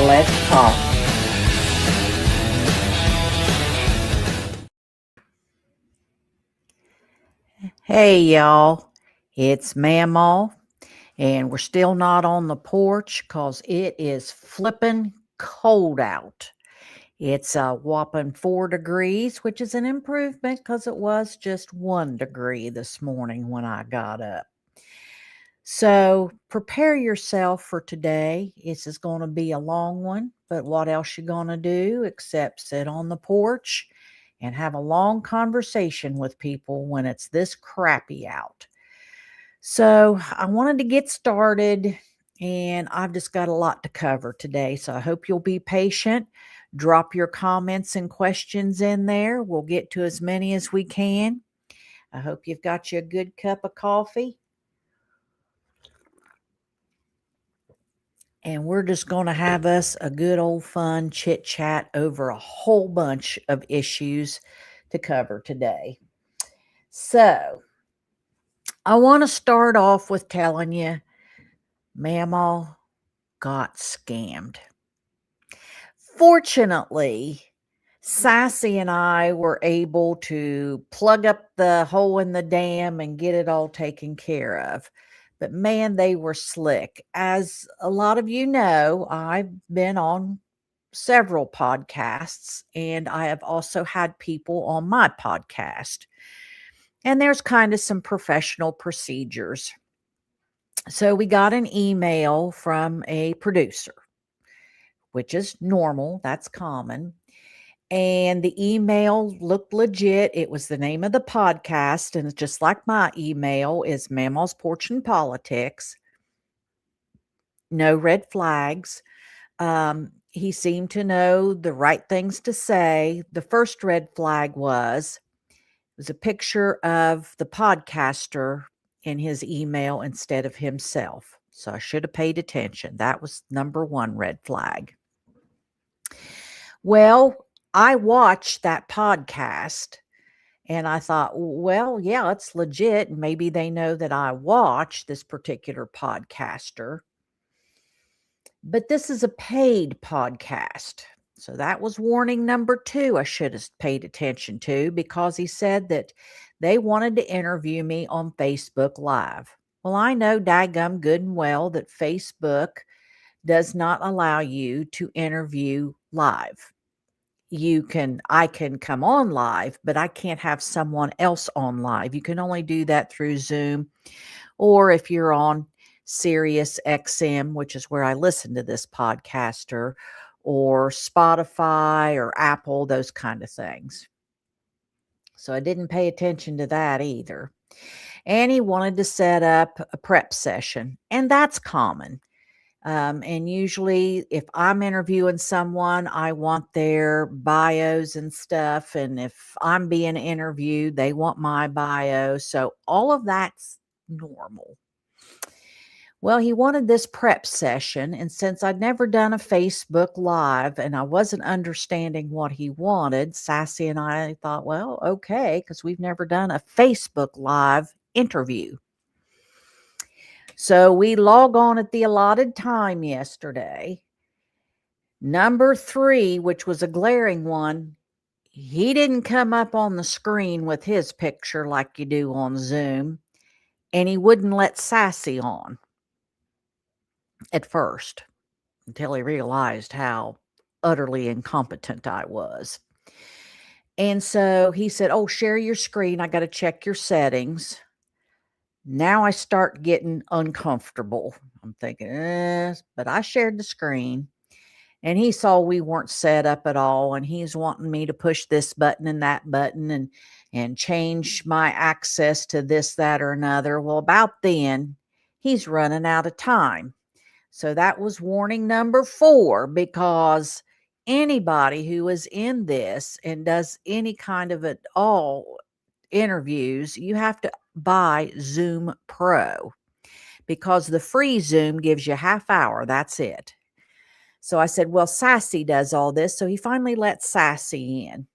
Let's talk. Hey, y'all. It's Mamaw, and we're still not on the porch because it is flipping cold out. It's a whopping 4 degrees, which is an improvement because it was just 1 degree this morning when I got up. So prepare yourself for today. This is going to be a long one, but what else you going to do except sit on the porch and have a long conversation with people when it's this crappy out? So I wanted to get started, and I've just got a lot to cover today. So I hope you'll be patient. Drop your comments and questions in there. We'll get to as many as we can. I hope you've got you a good cup of coffee. And we're just going to have us a good old fun chit chat over a whole bunch of issues to cover today. So I want to start off with telling you, Mamaw got scammed. Fortunately, Sassy and I were able to plug up the hole in the dam and get it all taken care of. But man, they were slick. As a lot of you know, I've been on several podcasts, and I have also had people on my podcast. And there's kind of some professional procedures. So we got an email from a producer, which is normal, that's common. And the email looked legit. It was the name of the podcast, and it's just like my email is Mamaw's Porch and Politics. No red flags. He seemed to know the right things to say. The first red flag was a picture of the podcaster in his email instead of himself. So I should have paid attention. That was number one red flag. Well, I watched that podcast and I thought, well, yeah, it's legit. Maybe they know that I watch this particular podcaster. But this is a paid podcast. So that was warning number 2 I should have paid attention to, because he said that they wanted to interview me on Facebook Live. Well, I know daggum good and well that Facebook does not allow you to interview live. I can come on live, but I can't have someone else on live. You can only do that through Zoom, or if you're on Sirius XM, which is where I listen to this podcaster, or Spotify or Apple, those kind of things. So I didn't pay attention to that either. And he wanted to set up a prep session, and that's common. And usually, if I'm interviewing someone, I want their bios and stuff. And if I'm being interviewed, they want my bio. So all of that's normal. Well, he wanted this prep session. And since I'd never done a Facebook Live and I wasn't understanding what he wanted, Sassy and I thought, well, okay, because we've never done a Facebook Live interview. So we log on at the allotted time yesterday. Number 3, which was a glaring one, he didn't come up on the screen with his picture like you do on Zoom, and he wouldn't let Sassy on at first until he realized how utterly incompetent I was. And so he said, oh, share your screen. I got to check your settings. Now I start getting uncomfortable. I'm thinking, but I shared the screen. And he saw we weren't set up at all, and he's wanting me to push this button and that button and change my access to this, that, or another. Well, about then, he's running out of time. So that was warning number 4, because anybody who is in this and does any kind of at all interviews, you have to buy Zoom Pro, because the free Zoom gives you half hour. That's it. So I said, well, Sassy does all this. So he finally let Sassy in.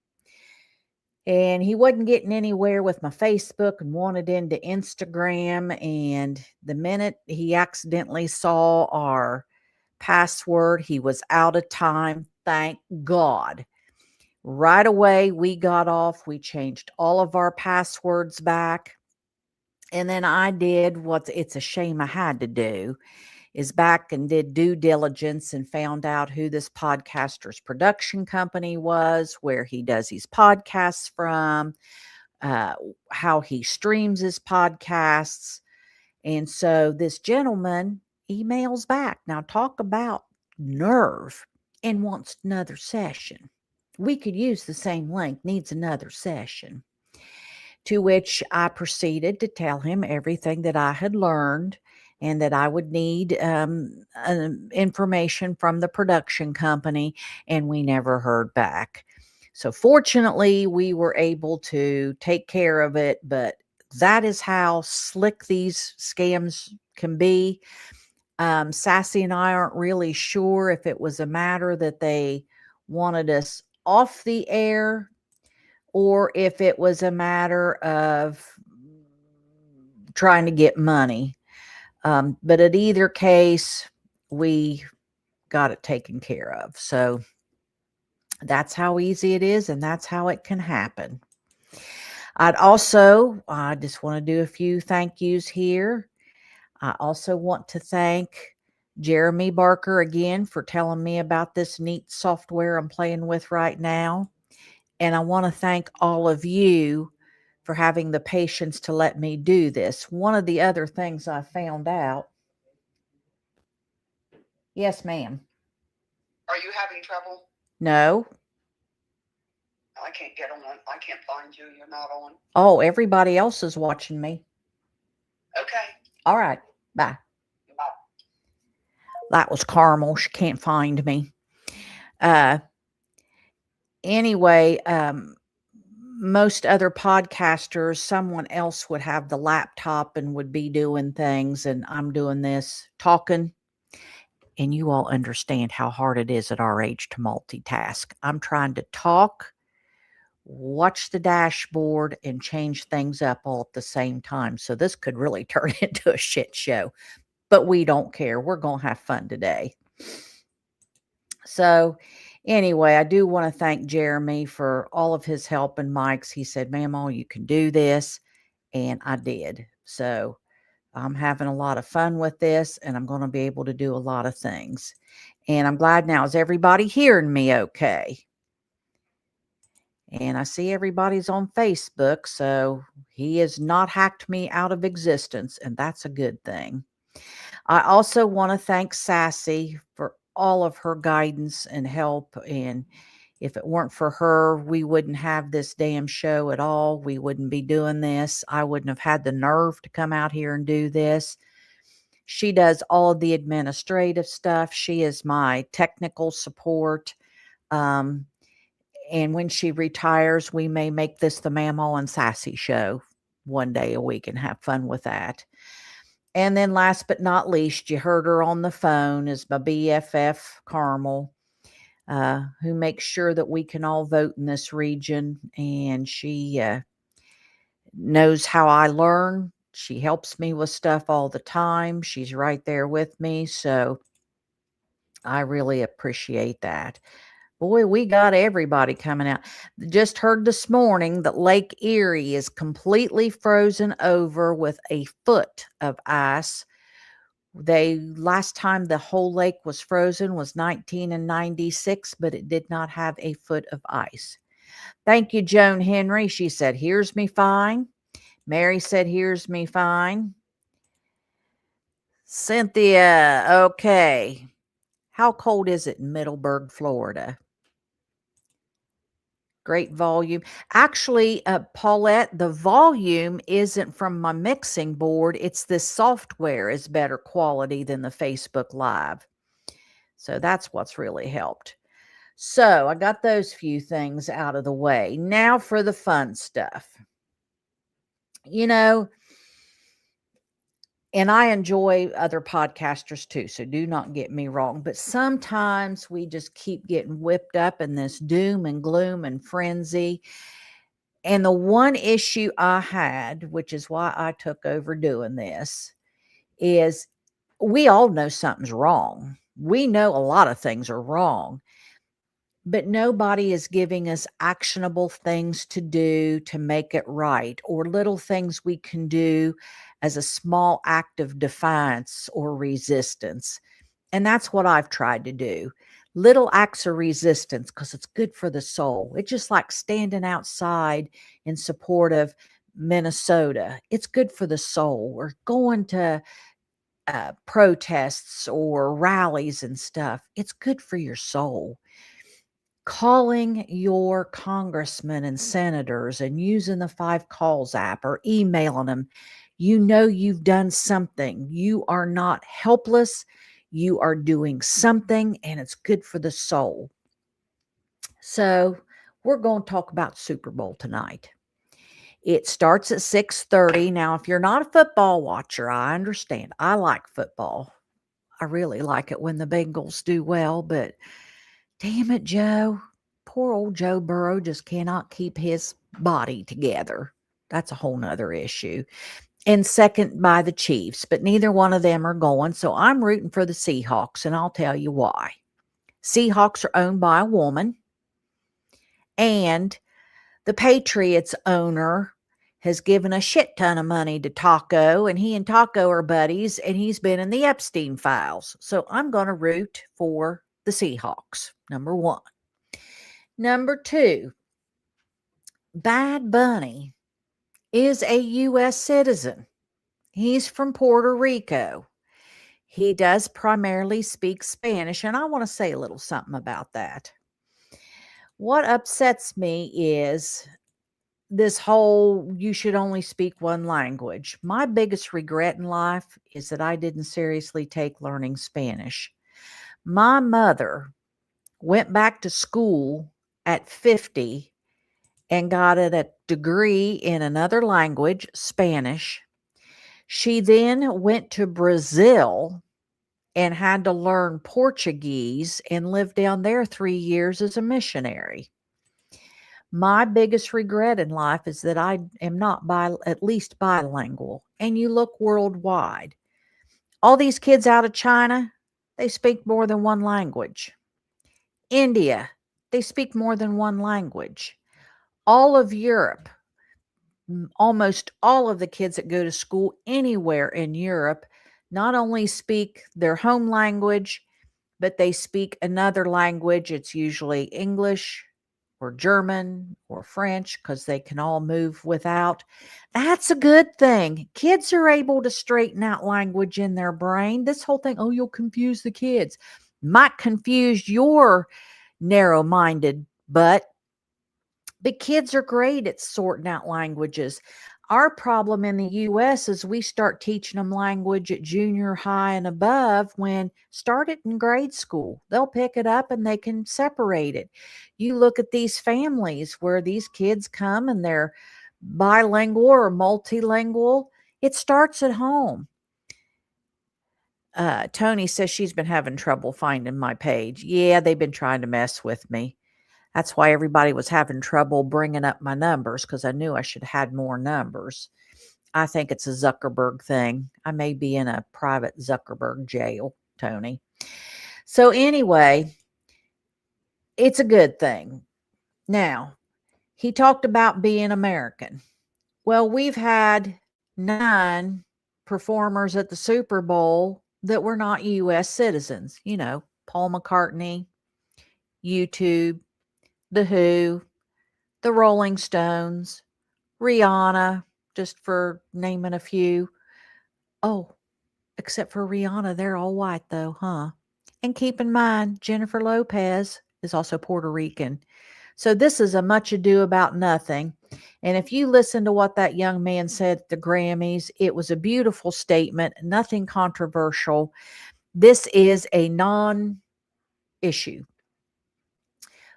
And he wasn't getting anywhere with my Facebook and wanted into Instagram. And the minute he accidentally saw our password. He was out of time. Thank God. Right away, we got off. We changed all of our passwords back. And then I did what it's a shame I had to do is back and did due diligence and found out who this podcaster's production company was, where he does his podcasts from, uh, how he streams his podcasts. And so this gentleman emails back. Now, talk about nerve, and wants another session. We could use the same link, needs another session. To which I proceeded to tell him everything that I had learned and that I would need information from the production company, and we never heard back. So fortunately, we were able to take care of it, but that is how slick these scams can be. Sassy and I aren't really sure if it was a matter that they wanted us off the air or if it was a matter of trying to get money. But at either case, we got it taken care of. So that's how easy it is, and that's how it can happen. I just want to do a few thank yous here. I also want to thank Jeremy Barker again for telling me about this neat software I'm playing with right now. And I want to thank all of you for having the patience to let me do this. One of the other things I found out. Yes, ma'am. Are you having trouble? No. I can't get on. I can't find you. You're not on. Oh, everybody else is watching me. Okay. All right. Bye. Bye. That was Carmel. She can't find me. Anyway, most other podcasters, someone else would have the laptop and would be doing things, and I'm doing this talking. And you all understand how hard it is at our age to multitask. I'm trying to talk, watch the dashboard, and change things up all at the same time. So this could really turn into a shit show, but we don't care. We're going to have fun today. So anyway, I do want to thank Jeremy for all of his help and Mike's. He said, Mamaw, you can do this. And I did. So I'm having a lot of fun with this, and I'm going to be able to do a lot of things. And I'm glad now. Is everybody hearing me okay? And I see everybody's on Facebook, so he has not hacked me out of existence, and that's a good thing. I also want to thank Sassy for all of her guidance and help. And if it weren't for her, we wouldn't have this damn show at all. We wouldn't be doing this. I wouldn't have had the nerve to come out here and do this. She does all of the administrative stuff. She is my technical support. And when she retires, we may make this the Mamaw and Sassy show one day a week and have fun with that. And then last but not least, you heard her on the phone, is my BFF Carmel, who makes sure that we can all vote in this region. And she knows how I learn. She helps me with stuff all the time. She's right there with me. So I really appreciate that. Boy, we got everybody coming out. Just heard this morning that Lake Erie is completely frozen over with a foot of ice. Last time the whole lake was frozen was 1996, but it did not have a foot of ice. Thank you, Joan Henry. She said, here's me fine. Mary said, here's me fine. Cynthia, okay. How cold is it in Middleburg, Florida? Great volume. Actually, Paulette, the volume isn't from my mixing board. It's this software is better quality than the Facebook Live. So that's what's really helped. So I got those few things out of the way. Now for the fun stuff. You know, and I enjoy other podcasters too, so do not get me wrong. But sometimes we just keep getting whipped up in this doom and gloom and frenzy. And the one issue I had, which is why I took over doing this, is we all know something's wrong. We know a lot of things are wrong, but nobody is giving us actionable things to do to make it right, or little things we can do as a small act of defiance or resistance. And that's what I've tried to do. Little acts of resistance because it's good for the soul. It's just like standing outside in support of Minnesota. It's good for the soul. Or going to protests or rallies and stuff. It's good for your soul. Calling your congressmen and senators and using the 5 calls app or emailing them, you know you've done something. You are not helpless. You are doing something, and it's good for the soul. So we're going to talk about Super Bowl tonight. It starts at 6:30. Now, if you're not a football watcher, I understand. I like football. I really like it when the Bengals do well, but damn it, Joe. Poor old Joe Burrow just cannot keep his body together. That's a whole nother issue. And second by the Chiefs, but neither one of them are going. So I'm rooting for the Seahawks, and I'll tell you why. Seahawks are owned by a woman, and the Patriots owner has given a shit ton of money to Taco, and he and Taco are buddies, and he's been in the Epstein files. So I'm going to root for the Seahawks, number one. Number two, Bad Bunny is a U.S. citizen. He's from Puerto Rico. He does primarily speak Spanish, and I want to say a little something about that. What upsets me is this whole you should only speak one language. My biggest regret in life is that I didn't seriously take learning Spanish. My mother went back to school at 50 and got a degree in another language, Spanish. She then went to Brazil and had to learn Portuguese and lived down there 3 years as a missionary. My biggest regret in life is that I am not at least bilingual. And you look worldwide. All these kids out of China, they speak more than one language. India, they speak more than one language. All of Europe, almost all of the kids that go to school anywhere in Europe not only speak their home language, but they speak another language. It's usually English or German or French because they can all move without. That's a good thing. Kids are able to straighten out language in their brain. This whole thing, oh, you'll confuse the kids, might confuse your narrow minded butt. But kids are great at sorting out languages. Our problem in the US is we start teaching them language at junior high and above when start it in grade school. They'll pick it up and they can separate it. You look at these families where these kids come and they're bilingual or multilingual. It starts at home. Tony says she's been having trouble finding my page. Yeah, they've been trying to mess with me. That's why everybody was having trouble bringing up my numbers because I knew I should have had more numbers. I think it's a Zuckerberg thing. I may be in a private Zuckerberg jail, Tony. So anyway, it's a good thing. Now, he talked about being American. Well, we've had 9 performers at the Super Bowl that were not U.S. citizens. You know, Paul McCartney, YouTube, The Who, the Rolling Stones, Rihanna, just for naming a few. Oh, except for Rihanna, they're all white though, huh? And keep in mind, Jennifer Lopez is also Puerto Rican. So this is a much ado about nothing. And if you listen to what that young man said at the Grammys, it was a beautiful statement, nothing controversial. This is a non issue.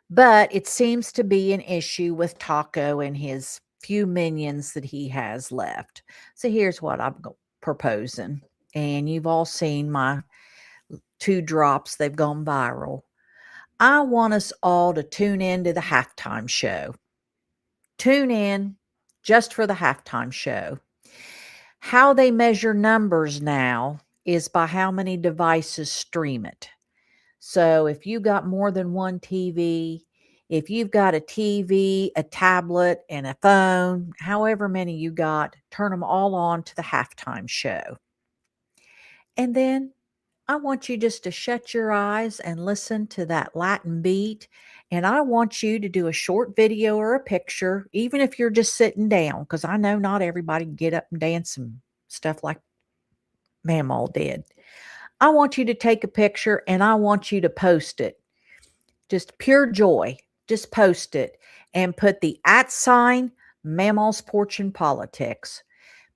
But it seems to be an issue with Taco and his few minions that he has left. So here's what I'm proposing. And you've all seen my 2 drops, they've gone viral. I want us all to tune in to the halftime show. Tune in just for the halftime show. How they measure numbers now is by how many devices stream it. So if you got more than one TV, if you've got a TV, a tablet, and a phone, however many you got, turn them all on to the halftime show. And then I want you just to shut your eyes and listen to that Latin beat. And I want you to do a short video or a picture, even if you're just sitting down, because I know not everybody can get up and dance and stuff like Mamaw did. I want you to take a picture and I want you to post it. Just pure joy. Just post it and put the @ sign Mamaw's Porch and Politics,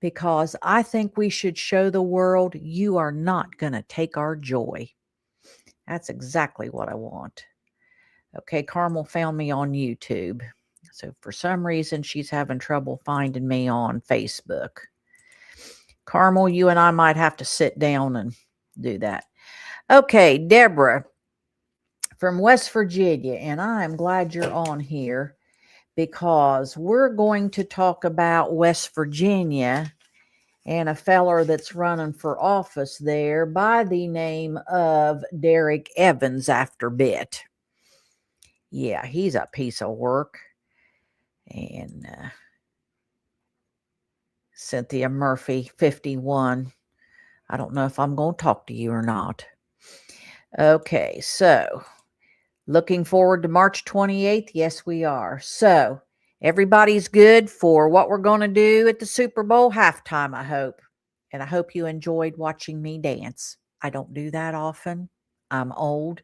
because I think we should show the world you are not going to take our joy. That's exactly what I want. Okay, Carmel found me on YouTube. So for some reason, she's having trouble finding me on Facebook. Carmel, you and I might have to sit down and do that. Okay, Deborah from West Virginia, and I'm glad you're on here because we're going to talk about West Virginia and a feller that's running for office there by the name of Derek Evans after bit. Yeah, he's a piece of work. And Cynthia Murphy, 51. I don't know if I'm going to talk to you or not. Okay, so looking forward to March 28th. Yes, we are. So everybody's good for what we're going to do at the Super Bowl halftime, I hope. And I hope you enjoyed watching me dance. I don't do that often. I'm old,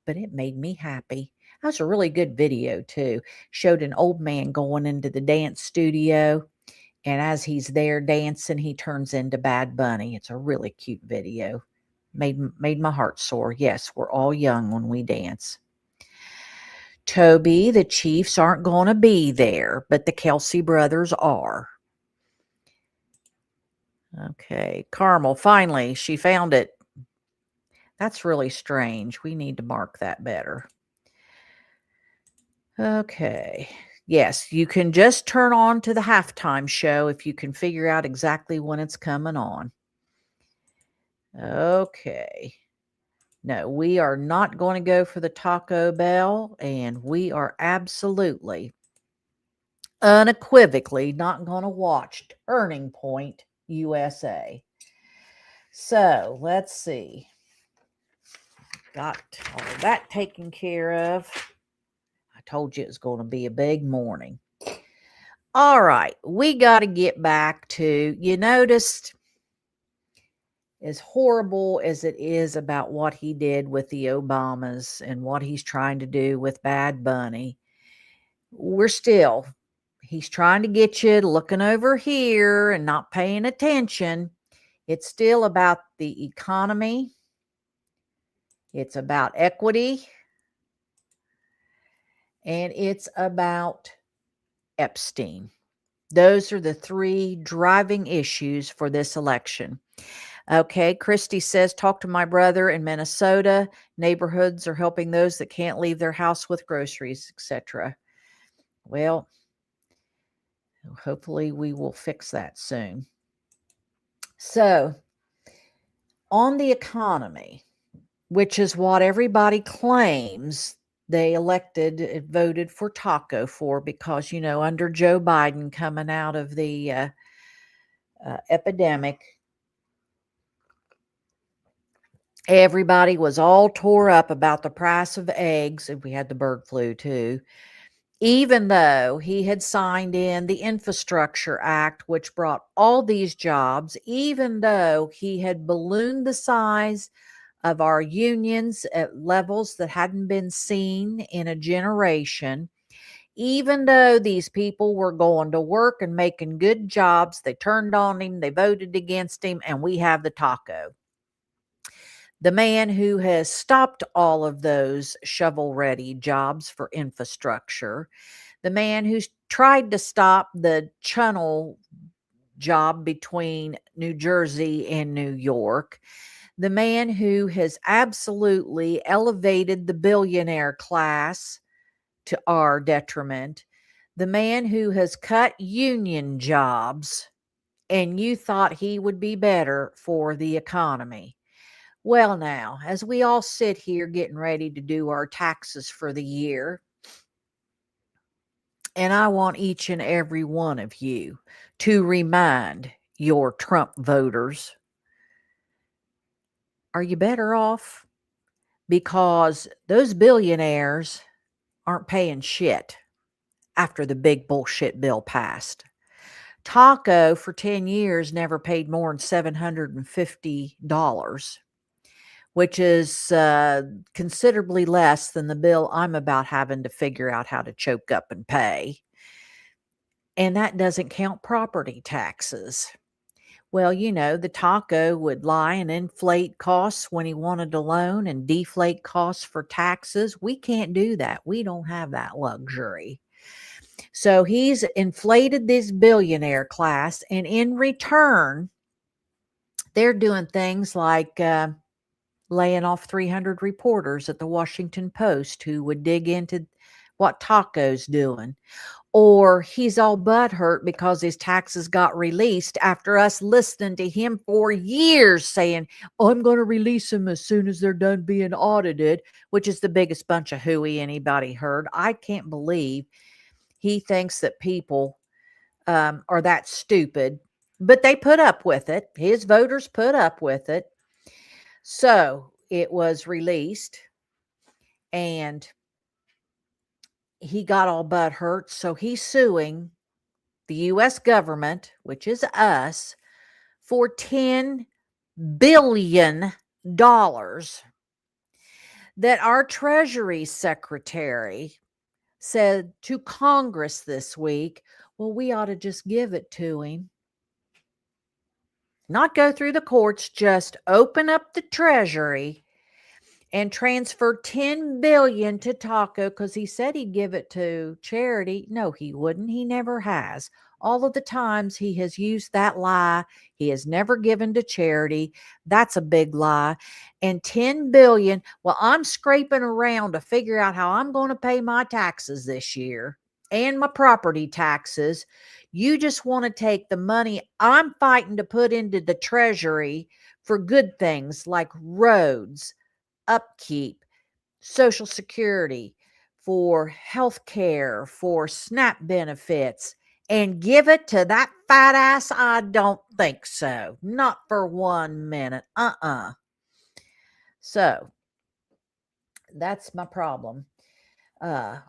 but it made me happy. That was a really good video, too. Showed an old man going into the dance studio. And as he's there dancing, he turns into Bad Bunny. It's a really cute video. Made my heart sore. Yes, we're all young when we dance. Toby, the Chiefs aren't going to be there, but the Kelsey brothers are. Okay, Carmel, finally, she found it. That's really strange. We need to mark that better. Okay. Yes, you can just turn on to the halftime show if you can figure out exactly when it's coming on. Okay. No, we are not going to go for the Taco Bell, and we are absolutely, unequivocally not going to watch Turning Point USA. So let's see. Got all of that taken care of. I told you it was going to be a big morning. All right, we got to get back to, you noticed, as horrible as it is about what he did with the Obamas and what he's trying to do with Bad Bunny, he's trying to get you looking over here and not paying attention. It's still about the economy. It's about equity. And it's about Epstein. Those are the three driving issues for this election. Okay, Christy says, talk to my brother in Minnesota. Neighborhoods are helping those that can't leave their house with groceries, etc. Well, hopefully we will fix that soon. So, on the economy, which is what everybody claims they elected, voted for Taco for, because, under Joe Biden coming out of the epidemic, everybody was all tore up about the price of eggs, and we had the bird flu too, even though he had signed in the Infrastructure Act, which brought all these jobs, even though he had ballooned the size of our unions at levels that hadn't been seen in a generation. Even though these people were going to work and making good jobs, they turned on him, they voted against him, and we have the Taco. The man who has stopped all of those shovel-ready jobs for infrastructure, the man who's tried to stop the channel job between New Jersey and New York, the man who has absolutely elevated the billionaire class to our detriment, the man who has cut union jobs, and you thought he would be better for the economy. Well, now, as we all sit here getting ready to do our taxes for the year, and I want each and every one of you to remind your Trump voters, are you better off? Because those billionaires aren't paying shit after the big bullshit bill passed. Taco for 10 years never paid more than $750, which is considerably less than the bill I'm about having to figure out how to choke up and pay. And that doesn't count property taxes. Well, the taco would lie and inflate costs when he wanted a loan and deflate costs for taxes. We can't do that. We don't have that luxury. So he's inflated this billionaire class, and in return, they're doing things like laying off 300 reporters at the Washington Post who would dig into what Taco's doing. Or he's all butthurt because his taxes got released after us listening to him for years saying, "Oh, I'm going to release them as soon as they're done being audited," which is the biggest bunch of hooey anybody heard. I can't believe he thinks that people are that stupid, but they put up with it. His voters put up with it. So it was released, and he got all butt hurt. So he's suing the U.S. government, which is us, for $10 billion that our Treasury Secretary said to Congress this week, well, we ought to just give it to him. Not go through the courts, just open up the Treasury and transfer 10 billion to Taco because he said he'd give it to charity. No, he wouldn't. He never has. All of the times he has used that lie, he has never given to charity. That's a big lie. And 10 billion, well, I'm scraping around to figure out how I'm going to pay my taxes this year and my property taxes. You just want to take the money I'm fighting to put into the Treasury for good things like roads, upkeep, Social Security, for health care, for SNAP benefits, and give it to that fat ass? I don't think so. Not for 1 minute. So that's my problem. Uh,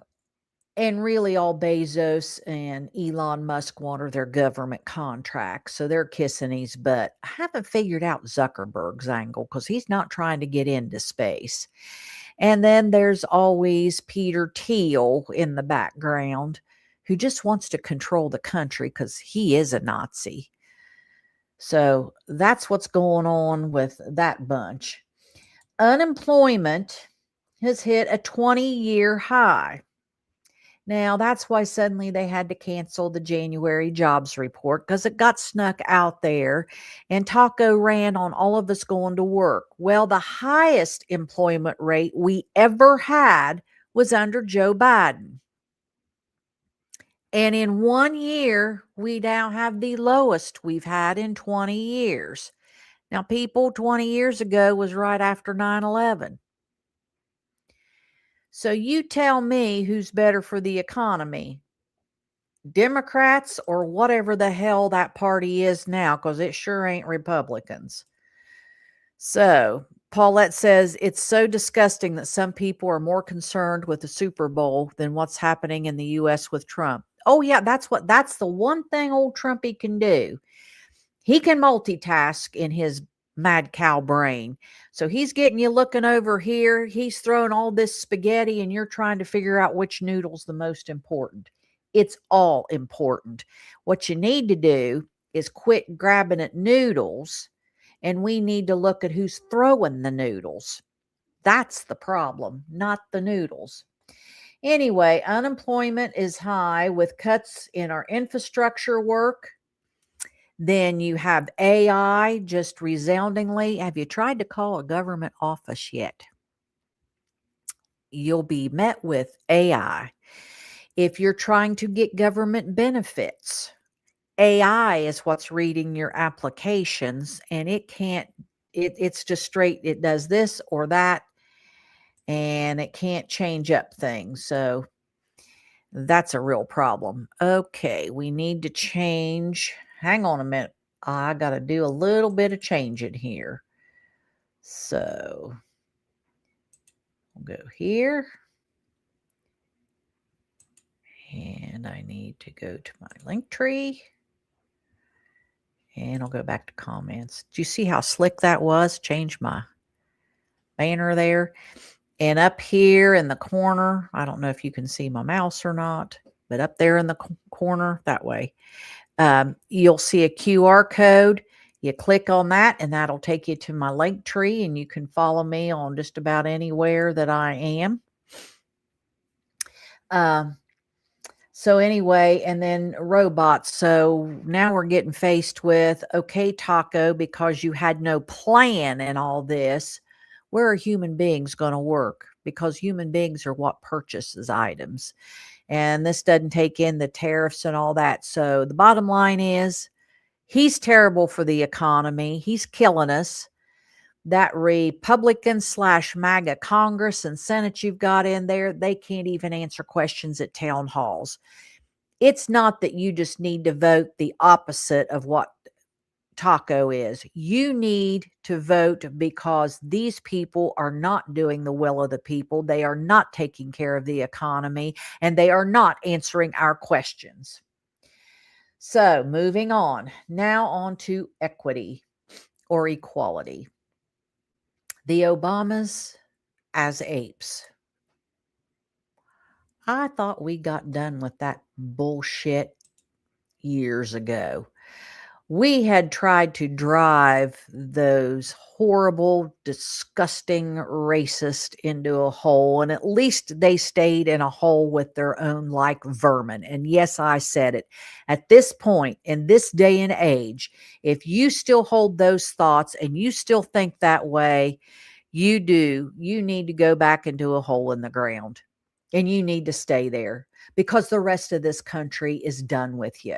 and really, all Bezos and Elon Musk want are their government contracts. So they're kissing his butt. I haven't figured out Zuckerberg's angle because he's not trying to get into space. And then there's always Peter Thiel in the background who just wants to control the country because he is a Nazi. So that's what's going on with that bunch. Unemployment has hit a 20-year high. Now, that's why suddenly they had to cancel the January jobs report because it got snuck out there and Taco ran on all of us going to work. Well, the highest employment rate we ever had was under Joe Biden. And in 1 year, we now have the lowest we've had in 20 years. Now, people, 20 years ago was right after 9/11. So you tell me who's better for the economy, Democrats or whatever the hell that party is now, because it sure ain't Republicans. So Paulette says it's so disgusting that some people are more concerned with the Super Bowl than what's happening in the U.S. with Trump. Oh, yeah, that's the one thing old Trumpy can do. He can multitask in his mad cow brain. So he's getting you looking over here. He's throwing all this spaghetti and you're trying to figure out which noodle's the most important. It's all important. What you need to do is quit grabbing at noodles, and we need to look at who's throwing the noodles. That's the problem, not the noodles. Anyway, unemployment is high with cuts in our infrastructure work. Then you have AI just resoundingly. Have you tried to call a government office yet? You'll be met with AI. If you're trying to get government benefits, AI is what's reading your applications and it can't it's just straight. It does this or that, and it can't change up things. So that's a real problem. Okay, we need to change. Hang on a minute. I got to do a little bit of changing here. So we'll go here. And I need to go to my link tree. And I'll go back to comments. Do you see how slick that was? Change my banner there. And up here in the corner, I don't know if you can see my mouse or not, but up there in the corner, that way, you'll see a QR code. You click on that, and that'll take you to my link tree, and you can follow me on just about anywhere that I am. So anyway, and then robots. So now we're getting faced with, okay, Taco, because you had no plan in all this, where are human beings going to work? Because human beings are what purchases items. And this doesn't take in the tariffs and all that. So the bottom line is, he's terrible for the economy. He's killing us. That Republican / MAGA Congress and Senate you've got in there, they can't even answer questions at town halls. It's not that you just need to vote the opposite of what Taco is. You need to vote because these people are not doing the will of the people. They are not taking care of the economy, and they are not answering our questions. So moving on. Now on to equity or equality. The Obamas as apes. I thought we got done with that bullshit years ago. We had tried to drive those horrible, disgusting racist into a hole, and at least they stayed in a hole with their own like vermin. And yes, I said it. At this point, in this day and age, if you still hold those thoughts and you still think that way, you need to go back into a hole in the ground, and you need to stay there because the rest of this country is done with you.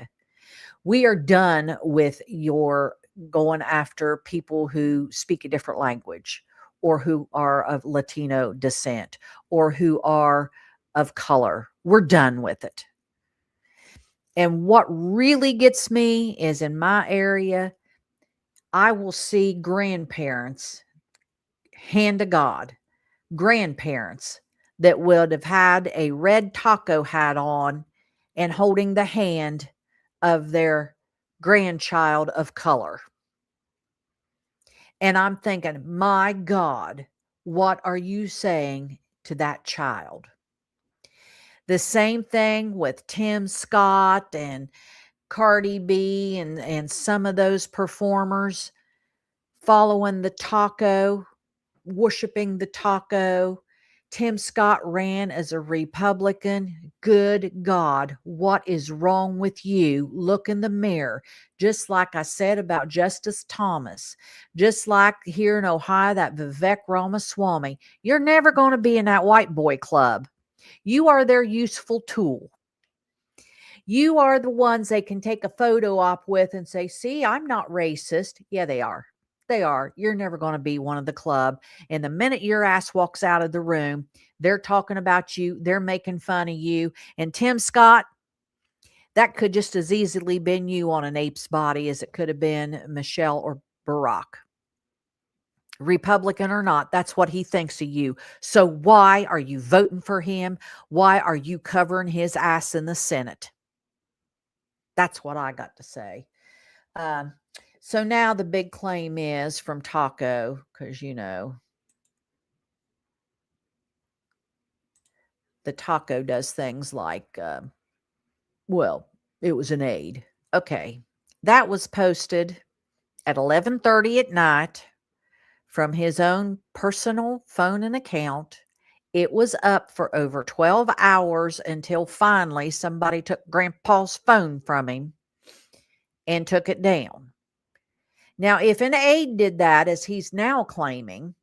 We are done with your going after people who speak a different language, or who are of Latino descent, or who are of color. We're done with it. And what really gets me is, in my area, I will see grandparents, hand to God, grandparents that would have had a red taco hat on and holding the hand of their grandchild of color. And I'm thinking, my God, what are you saying to that child? The same thing with Tim Scott and Cardi B and some of those performers following the taco, worshiping the taco. Tim Scott ran as a Republican. Good God, what is wrong with you? Look in the mirror. Just like I said about Justice Thomas, just like here in Ohio, that Vivek Ramaswamy, you're never going to be in that white boy club. You are their useful tool. You are the ones they can take a photo op with and say, see, I'm not racist. Yeah, they are. They are. You're never going to be one of the club. And the minute your ass walks out of the room, they're talking about you. They're making fun of you. And Tim Scott, that could just as easily been you on an ape's body as it could have been Michelle or Barack. Republican or not, that's what he thinks of you. So why are you voting for him? Why are you covering his ass in the Senate? That's what I got to say. So now the big claim is from Taco, because, the Taco does things like, well, it was an aid. Okay. That was posted at 11:30 at night from his own personal phone and account. It was up for over 12 hours until finally somebody took Grandpa's phone from him and took it down. Now, if an aide did that, as he's now claiming,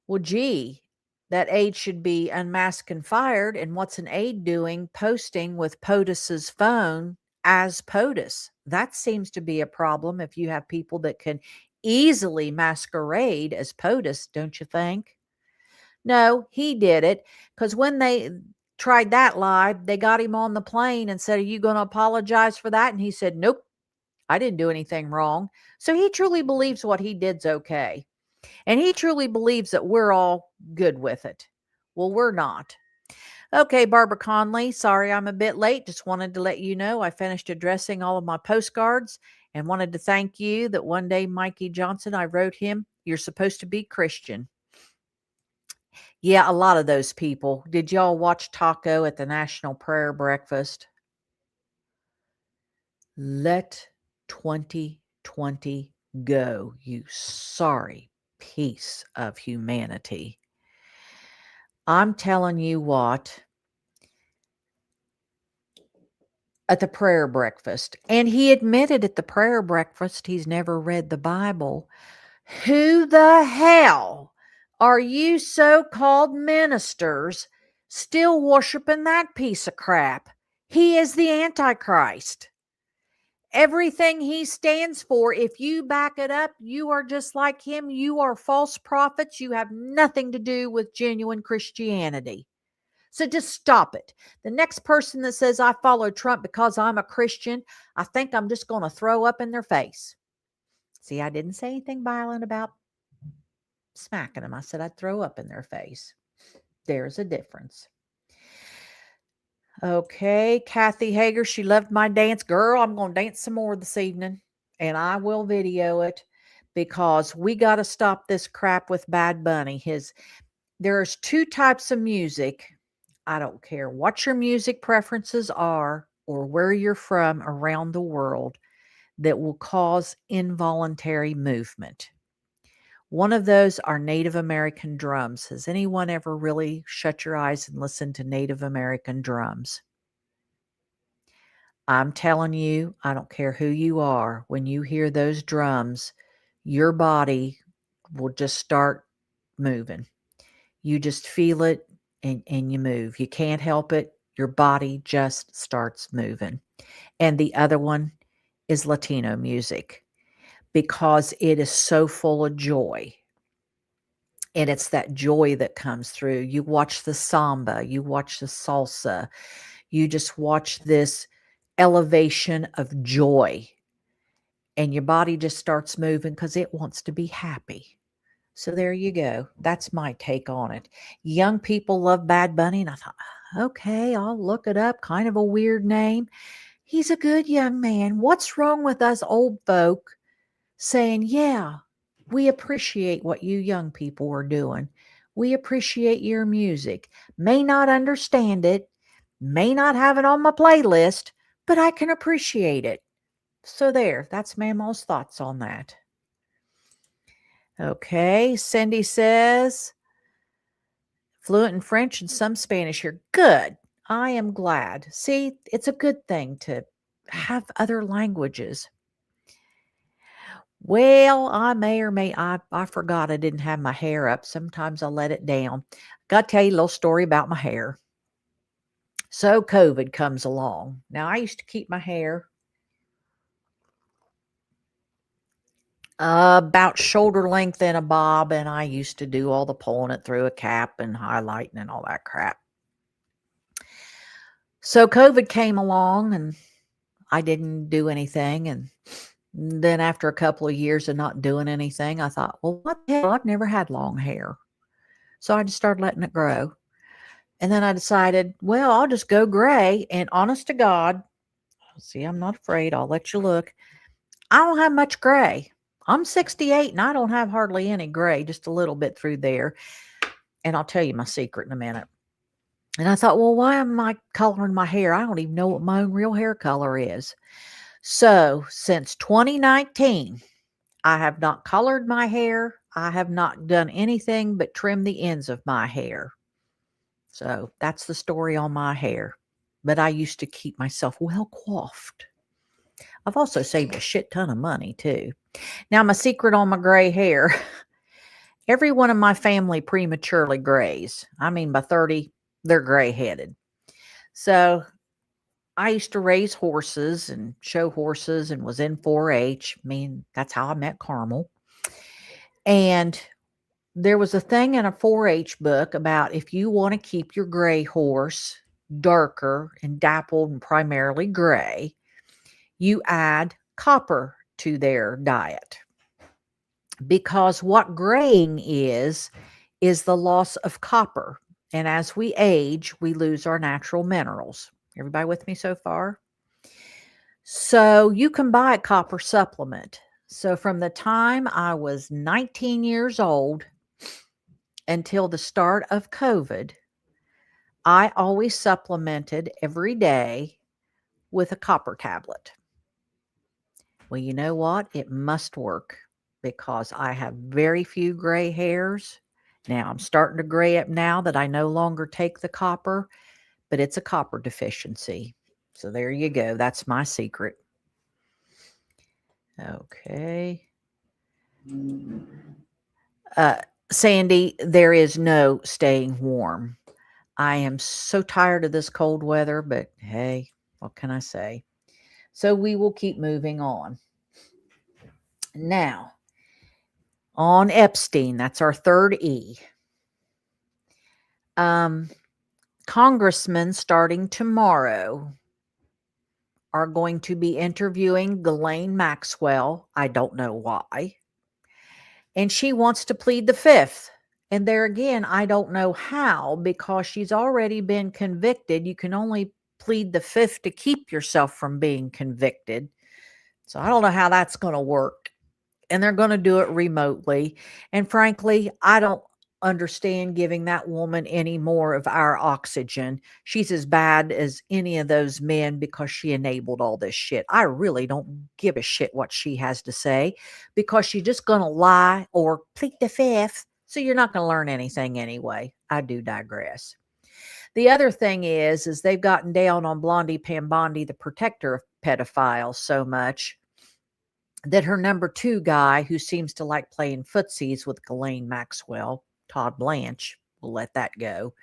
well, gee, that aide should be unmasked and fired. And what's an aide doing posting with POTUS's phone as POTUS? That seems to be a problem if you have people that can easily masquerade as POTUS, don't you think? No, he did it because when they tried that lie, they got him on the plane and said, "Are you going to apologize for that?" And he said, "Nope, I didn't do anything wrong." So he truly believes what he did's okay. And he truly believes that we're all good with it. Well, we're not. Okay, Barbara Conley, sorry I'm a bit late. Just wanted to let you know I finished addressing all of my postcards and wanted to thank you that one day Mikey Johnson, I wrote him, "You're supposed to be Christian." Yeah, a lot of those people. Did y'all watch Taco at the National Prayer Breakfast? Let 2020 go, you sorry piece of humanity. I'm telling you what, at the prayer breakfast, and he admitted at the prayer breakfast he's never read the Bible. Who the hell are you so called ministers still worshiping that piece of crap? He is the Antichrist. Everything he stands for, if you back it up, you are just like him. You are false prophets. You have nothing to do with genuine Christianity. So just stop it. The next person that says, "I follow Trump because I'm a Christian," I think I'm just going to throw up in their face. See, I didn't say anything violent about smacking them. I said I'd throw up in their face. There's a difference. Okay, Kathy Hager, she loved my dance. Girl, I'm going to dance some more this evening, and I will video it because we got to stop this crap with Bad Bunny. There's two types of music. I don't care what your music preferences are or where you're from around the world that will cause involuntary movement. One of those are Native American drums. Has anyone ever really shut your eyes and listened to Native American drums? I'm telling you, I don't care who you are, when you hear those drums, your body will just start moving. You just feel it and you move. You can't help it. Your body just starts moving. And the other one is Latino music because it is so full of joy. And it's that joy that comes through. You watch the samba, you watch the salsa, you just watch this elevation of joy, and your body just starts moving because it wants to be happy. So there you go. That's my take on it. Young people love Bad Bunny, and I thought, okay, I'll look it up. Kind of a weird name. He's a good young man. What's wrong with us old folk saying, yeah, we appreciate what you young people are doing. We appreciate your music. May not understand it, may not have it on my playlist, but I can appreciate it. So there, that's Mamaw's thoughts on that. Okay, Cindy says, fluent in French and some Spanish here. Good. I am glad. See, it's a good thing to have other languages. Well, I may or may I forgot I didn't have my hair up. Sometimes I let it down. Got to tell you a little story about my hair. So COVID comes along. Now I used to keep my hair about shoulder length in a bob, and I used to do all the pulling it through a cap and highlighting and all that crap. So COVID came along and I didn't do anything. And then after a couple of years of not doing anything, I thought, well, what the hell? I've never had long hair. So I just started letting it grow. And then I decided, well, I'll just go gray. And honest to God, see, I'm not afraid. I'll let you look. I don't have much gray. I'm 68 and I don't have hardly any gray, just a little bit through there. And I'll tell you my secret in a minute. And I thought, well, why am I coloring my hair? I don't even know what my own real hair color is. So since 2019, I have not colored my hair. I have not done anything but trim the ends of my hair. So that's the story on my hair. But I used to keep myself well coiffed. I've also saved a shit ton of money too. Now, my secret on my gray hair. Everyone in my family prematurely grays. I mean, by 30, they're gray headed. So I used to raise horses and show horses and was in 4-H. I mean, that's how I met Carmel. And there was a thing in a 4-H book about if you want to keep your gray horse darker and dappled and primarily gray, you add copper to their diet. Because what graying is the loss of copper. And as we age, we lose our natural minerals. Everybody with me so far? So you can buy a copper supplement. So from the time I was 19 years old until the start of COVID, I always supplemented every day with a copper tablet. Well, you know what? It must work because I have very few gray hairs. Now I'm starting to gray up now that I no longer take the copper, but it's a copper deficiency. So there you go. That's my secret. Okay. Sandy, there is no staying warm. I am so tired of this cold weather, but hey, what can I say? So we will keep moving on. Now, on Epstein, that's our third E. Congressmen starting tomorrow are going to be interviewing Ghislaine Maxwell. I don't know why. And she wants to plead the fifth. And there again, I don't know how, because she's already been convicted. You can only plead the fifth to keep yourself from being convicted. So I don't know how that's going to work. And they're going to do it remotely. And frankly, I don't understand giving that woman any more of our oxygen. She's as bad as any of those men because she enabled all this shit. I really don't give a shit what she has to say because she's just going to lie or plead the fifth. So you're not going to learn anything anyway. I do digress. The other thing is they've gotten down on Blondie Pambondi, the protector of pedophiles, so much that her number 2 guy, who seems to like playing footsies with Ghislaine Maxwell, Todd Blanche, we'll let that go,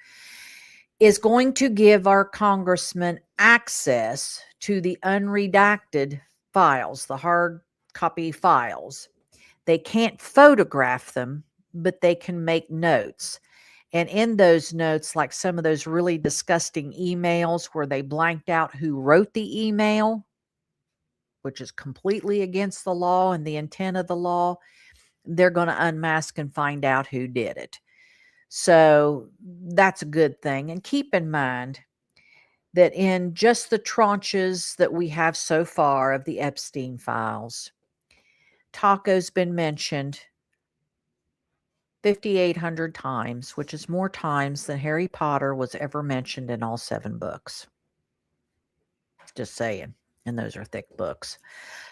is going to give our congressman access to the unredacted files, the hard copy files. They can't photograph them, but they can make notes. And in those notes, like some of those really disgusting emails where they blanked out who wrote the email, which is completely against the law and the intent of the law, they're going to unmask and find out who did it. So that's a good thing. And keep in mind that in just the tranches that we have so far of the Epstein files, Taco's been mentioned 5,800 times, which is more times than Harry Potter was ever mentioned in all 7 books. Just saying. And those are thick books.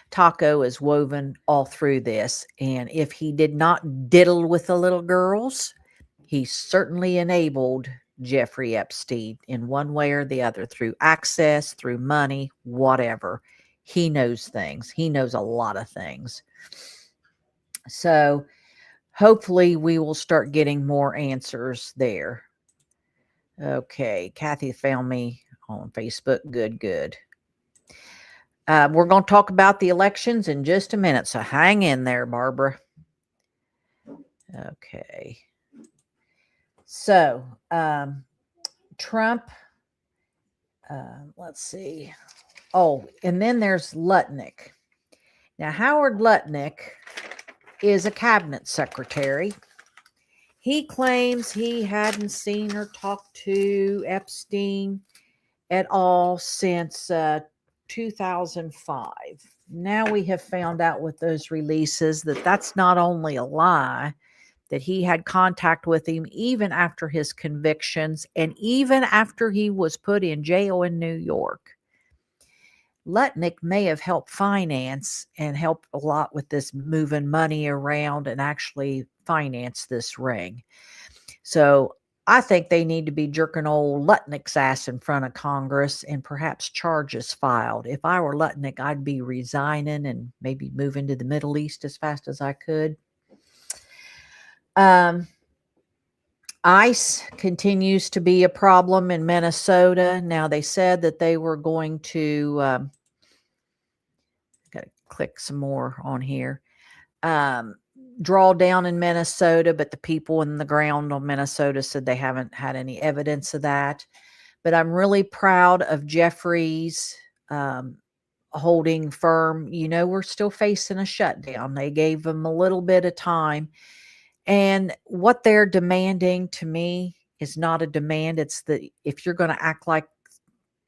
Taco is woven all through this. And if he did not diddle with the little girls, he certainly enabled Jeffrey Epstein in one way or the other, through access, through money, whatever. He knows things. He knows a lot of things. So hopefully we will start getting more answers there. Okay, Kathy found me on Facebook. Good. We're going to talk about the elections in just a minute, so hang in there, Barbara. Okay. So, Trump, let's see. Oh, and then there's Lutnick. Now, Howard Lutnick is a cabinet secretary. He claims he hadn't seen or talked to Epstein at all since 2005. Now we have found out with those releases that that's not only a lie, that he had contact with him even after his convictions and even after he was put in jail in New York. Lutnick may have helped finance and helped a lot with this moving money around and actually finance this ring. So I think they need to be jerking old Lutnick's ass in front of Congress and perhaps charges filed. If I were Lutnick, I'd be resigning and maybe moving to the Middle East as fast as I could. ICE continues to be a problem in Minnesota. Now, they said that they were going to, got to click some more on here. draw down in Minnesota, but the people in the ground on Minnesota said they haven't had any evidence of that. But I'm really proud of Jeffrey's um, holding firm. We're still facing a shutdown. They gave them a little bit of time. And what they're demanding to me is not a demand. It's if you're going to act like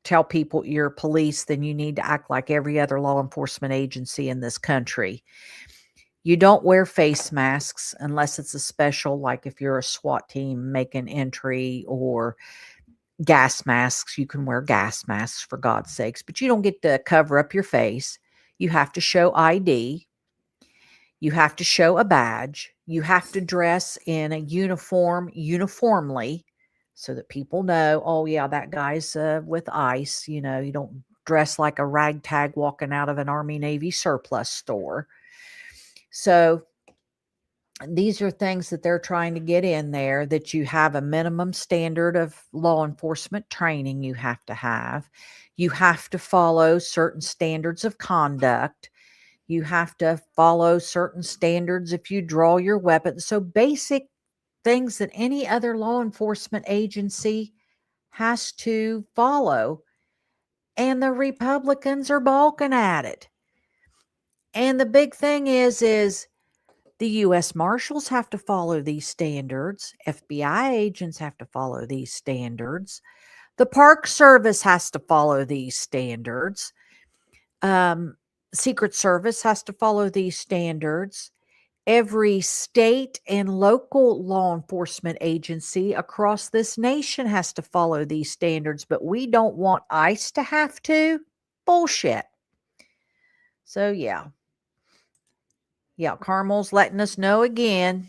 tell people you're police, then you need to act like every other law enforcement agency in this country. You don't wear face masks unless it's a special, like if you're a SWAT team making entry, or gas masks. You can wear gas masks for God's sakes, but you don't get to cover up your face. You have to show ID. You have to show a badge. You have to dress in a uniform uniformly so that people know, oh, yeah, that guy's with ICE. You don't dress like a ragtag walking out of an Army Navy surplus store. So these are things that they're trying to get in there, that you have a minimum standard of law enforcement training you have to have. You have to follow certain standards of conduct. You have to follow certain standards if you draw your weapon. So basic things that any other law enforcement agency has to follow. And the Republicans are balking at it. And the big thing is the U.S. Marshals have to follow these standards. FBI agents have to follow these standards. The Park Service has to follow these standards. Secret Service has to follow these standards. Every state and local law enforcement agency across this nation has to follow these standards, but we don't want ICE to have to. Bullshit. So, yeah. Yeah, Carmel's letting us know again.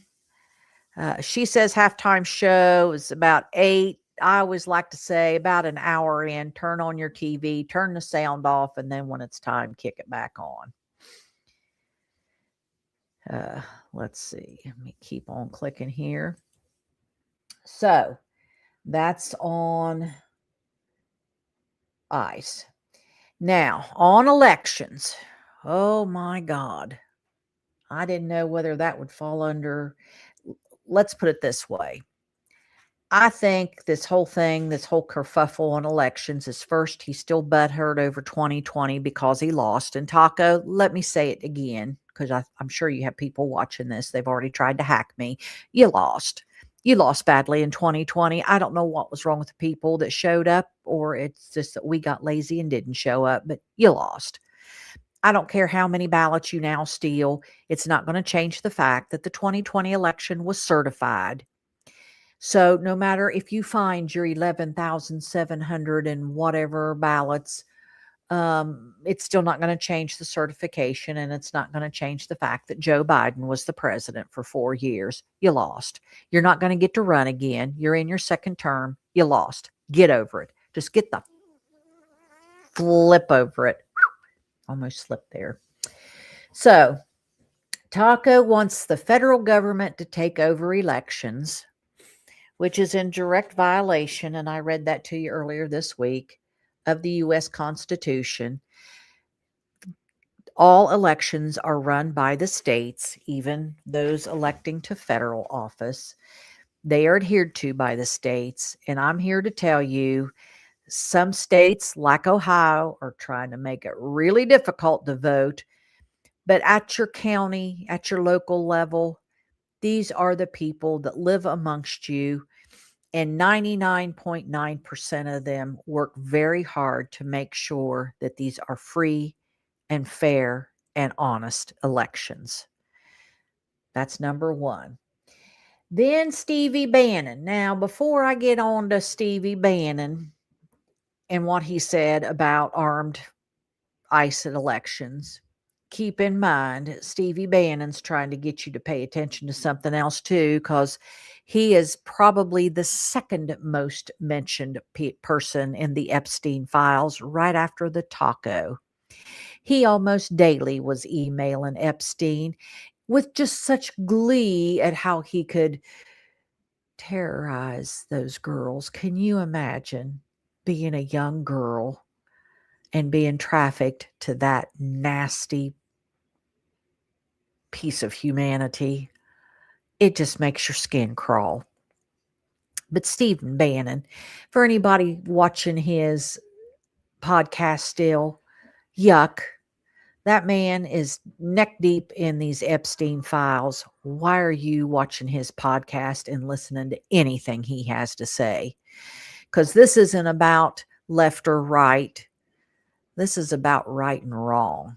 She says halftime show is about 8. I always like to say about an hour in, turn on your TV, turn the sound off, and then when it's time, kick it back on. Let's see. Let me keep on clicking here. So that's on ICE. Now, on elections. Oh my God. I didn't know whether that would fall under. Let's put it this way. I think this whole thing, this whole kerfuffle on elections is, first, he's still butthurt over 2020 because he lost. And Taco, let me say it again, because I'm sure you have people watching this. They've already tried to hack me. You lost. You lost badly in 2020. I don't know what was wrong with the people that showed up, or it's just that we got lazy and didn't show up, but you lost. I don't care how many ballots you now steal. It's not going to change the fact that the 2020 election was certified. So no matter if you find your 11,700 and whatever ballots, it's still not going to change the certification, and it's not going to change the fact that Joe Biden was the president for 4 years. You lost. You're not going to get to run again. You're in your second term. You lost. Get over it. Just get the flip over it. Almost slipped there. So Taco wants the federal government to take over elections, which is in direct violation, and I read that to you earlier this week, of the U.S. Constitution. All elections are run by the states, even those electing to federal office. They are adhered to by the states, and I'm here to tell you, some states, like Ohio, are trying to make it really difficult to vote. But at your county, at your local level, these are the people that live amongst you, and 99.9% of them work very hard to make sure that these are free and fair and honest elections. That's number one. Then Stevie Bannon. Now, before I get on to Stevie Bannon and what he said about armed ICE elections, keep in mind Stevie Bannon's trying to get you to pay attention to something else too, because he is probably the second most mentioned person in the Epstein files, right after the Taco. He almost daily was emailing Epstein with just such glee at how he could terrorize those girls. Can you imagine being a young girl and being trafficked to that nasty piece of humanity. It just makes your skin crawl. But Stephen Bannon, for anybody watching his podcast still, yuck. That man is neck deep in these Epstein files. Why are you watching his podcast and listening to anything he has to say? Because this isn't about left or right. This is about right and wrong.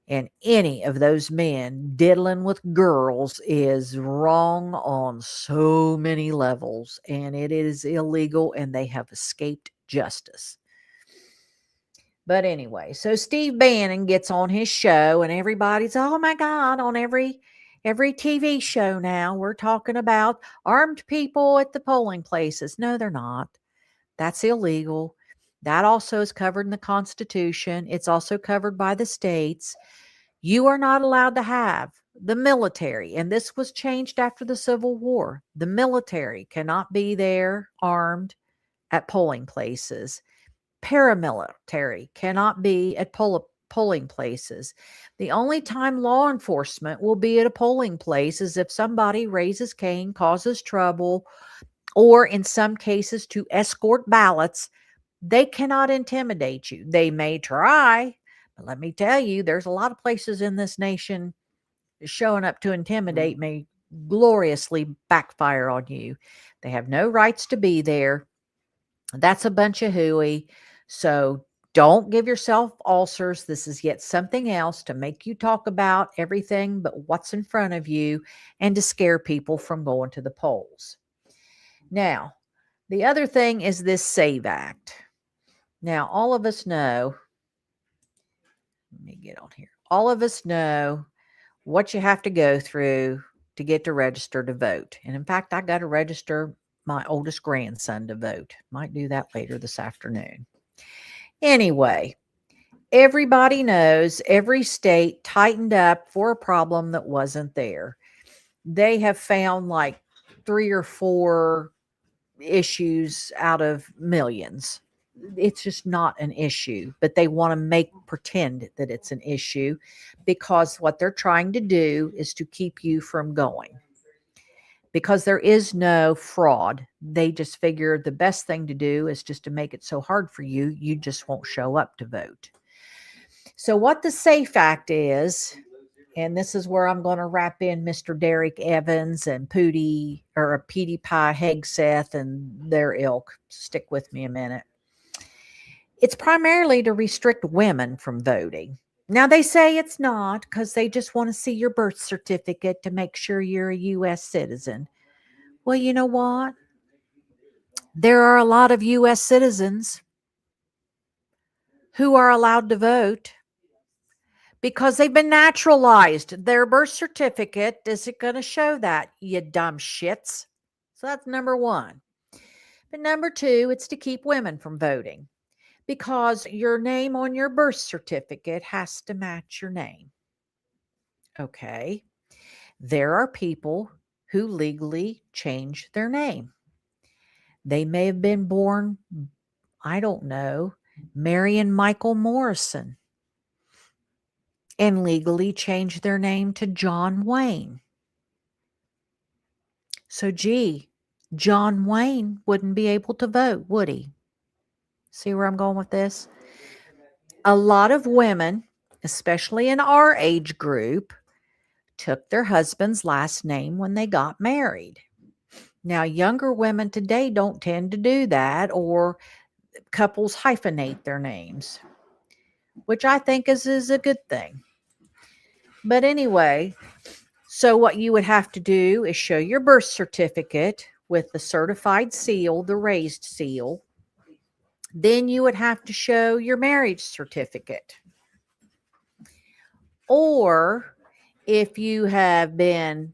And any of those men diddling with girls is wrong on so many levels. And it is illegal, and they have escaped justice. But anyway, so Steve Bannon gets on his show, and everybody's, oh my God, on every TV show now, we're talking about armed people at the polling places. No, they're not. That's illegal. That also is covered in the Constitution. It's also covered by the states. You are not allowed to have the military, and this was changed after the Civil War. The military cannot be there armed at polling places. Paramilitary cannot be at polling places. The only time law enforcement will be at a polling place is if somebody raises cane, causes trouble, or in some cases to escort ballots. They cannot intimidate you. They may try, but let me tell you, there's a lot of places in this nation showing up to intimidate may gloriously backfire on you. They have no rights to be there. That's a bunch of hooey. So don't give yourself ulcers. This is yet something else to make you talk about everything but what's in front of you and to scare people from going to the polls. Now, the other thing is this SAVE Act. Now, all of us know, let me get on here. All of us know what you have to go through to get to register to vote. And in fact, I got to register my oldest grandson to vote. Might do that later this afternoon. Anyway, everybody knows every state tightened up for a problem that wasn't there. They have found like 3 or 4 issues out of millions. It's just not an issue, but they want to pretend that it's an issue because what they're trying to do is to keep you from going. Because there is no fraud, they just figure the best thing to do is just to make it so hard for you, you just won't show up to vote. So what the SAFE Act is, and this is where I'm going to wrap in Mr. Derek Evans and Petey Pie Hegseth and their ilk. Stick with me a minute. It's primarily to restrict women from voting. Now, they say it's not because they just want to see your birth certificate to make sure you're a U.S. citizen. Well, you know what? There are a lot of U.S. citizens who are allowed to vote because they've been naturalized. Their birth certificate isn't going to show that, you dumb shits. So that's number one. But number two, it's to keep women from voting because your name on your birth certificate has to match your name. Okay. There are people who legally change their name. They may have been born, I don't know, Marion Michael Morrison, and legally change their name to John Wayne. So, gee, John Wayne wouldn't be able to vote, would he? See where I'm going with this? A lot of women, especially in our age group, took their husband's last name when they got married. Now, younger women today don't tend to do that, or couples hyphenate their names, which I think is a good thing. But anyway, so what you would have to do is show your birth certificate with the certified seal, the raised seal. Then you would have to show your marriage certificate. Or if you have been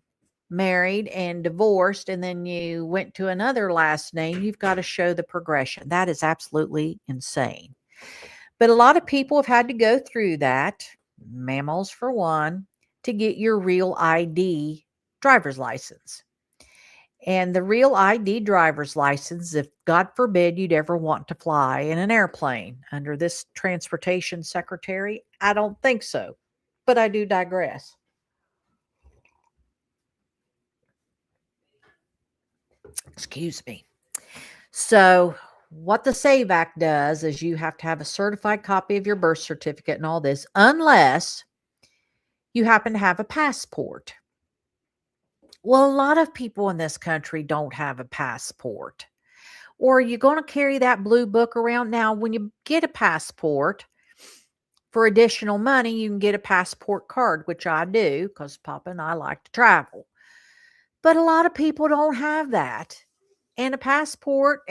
married and divorced and then you went to another last name, you've got to show the progression. That is absolutely insane. But a lot of people have had to go through that, mammals for one, to get your real ID driver's license. And the real ID driver's license, if God forbid you'd ever want to fly in an airplane under this transportation secretary, I don't think so. But I do digress. Excuse me. So, what the SAVE Act does is you have to have a certified copy of your birth certificate and all this, unless you happen to have a passport. Well, a lot of people in this country don't have a passport. Or you're going to carry that blue book around. Now, when you get a passport, for additional money, you can get a passport card, which I do because Papa and I like to travel. But a lot of people don't have that. And a passport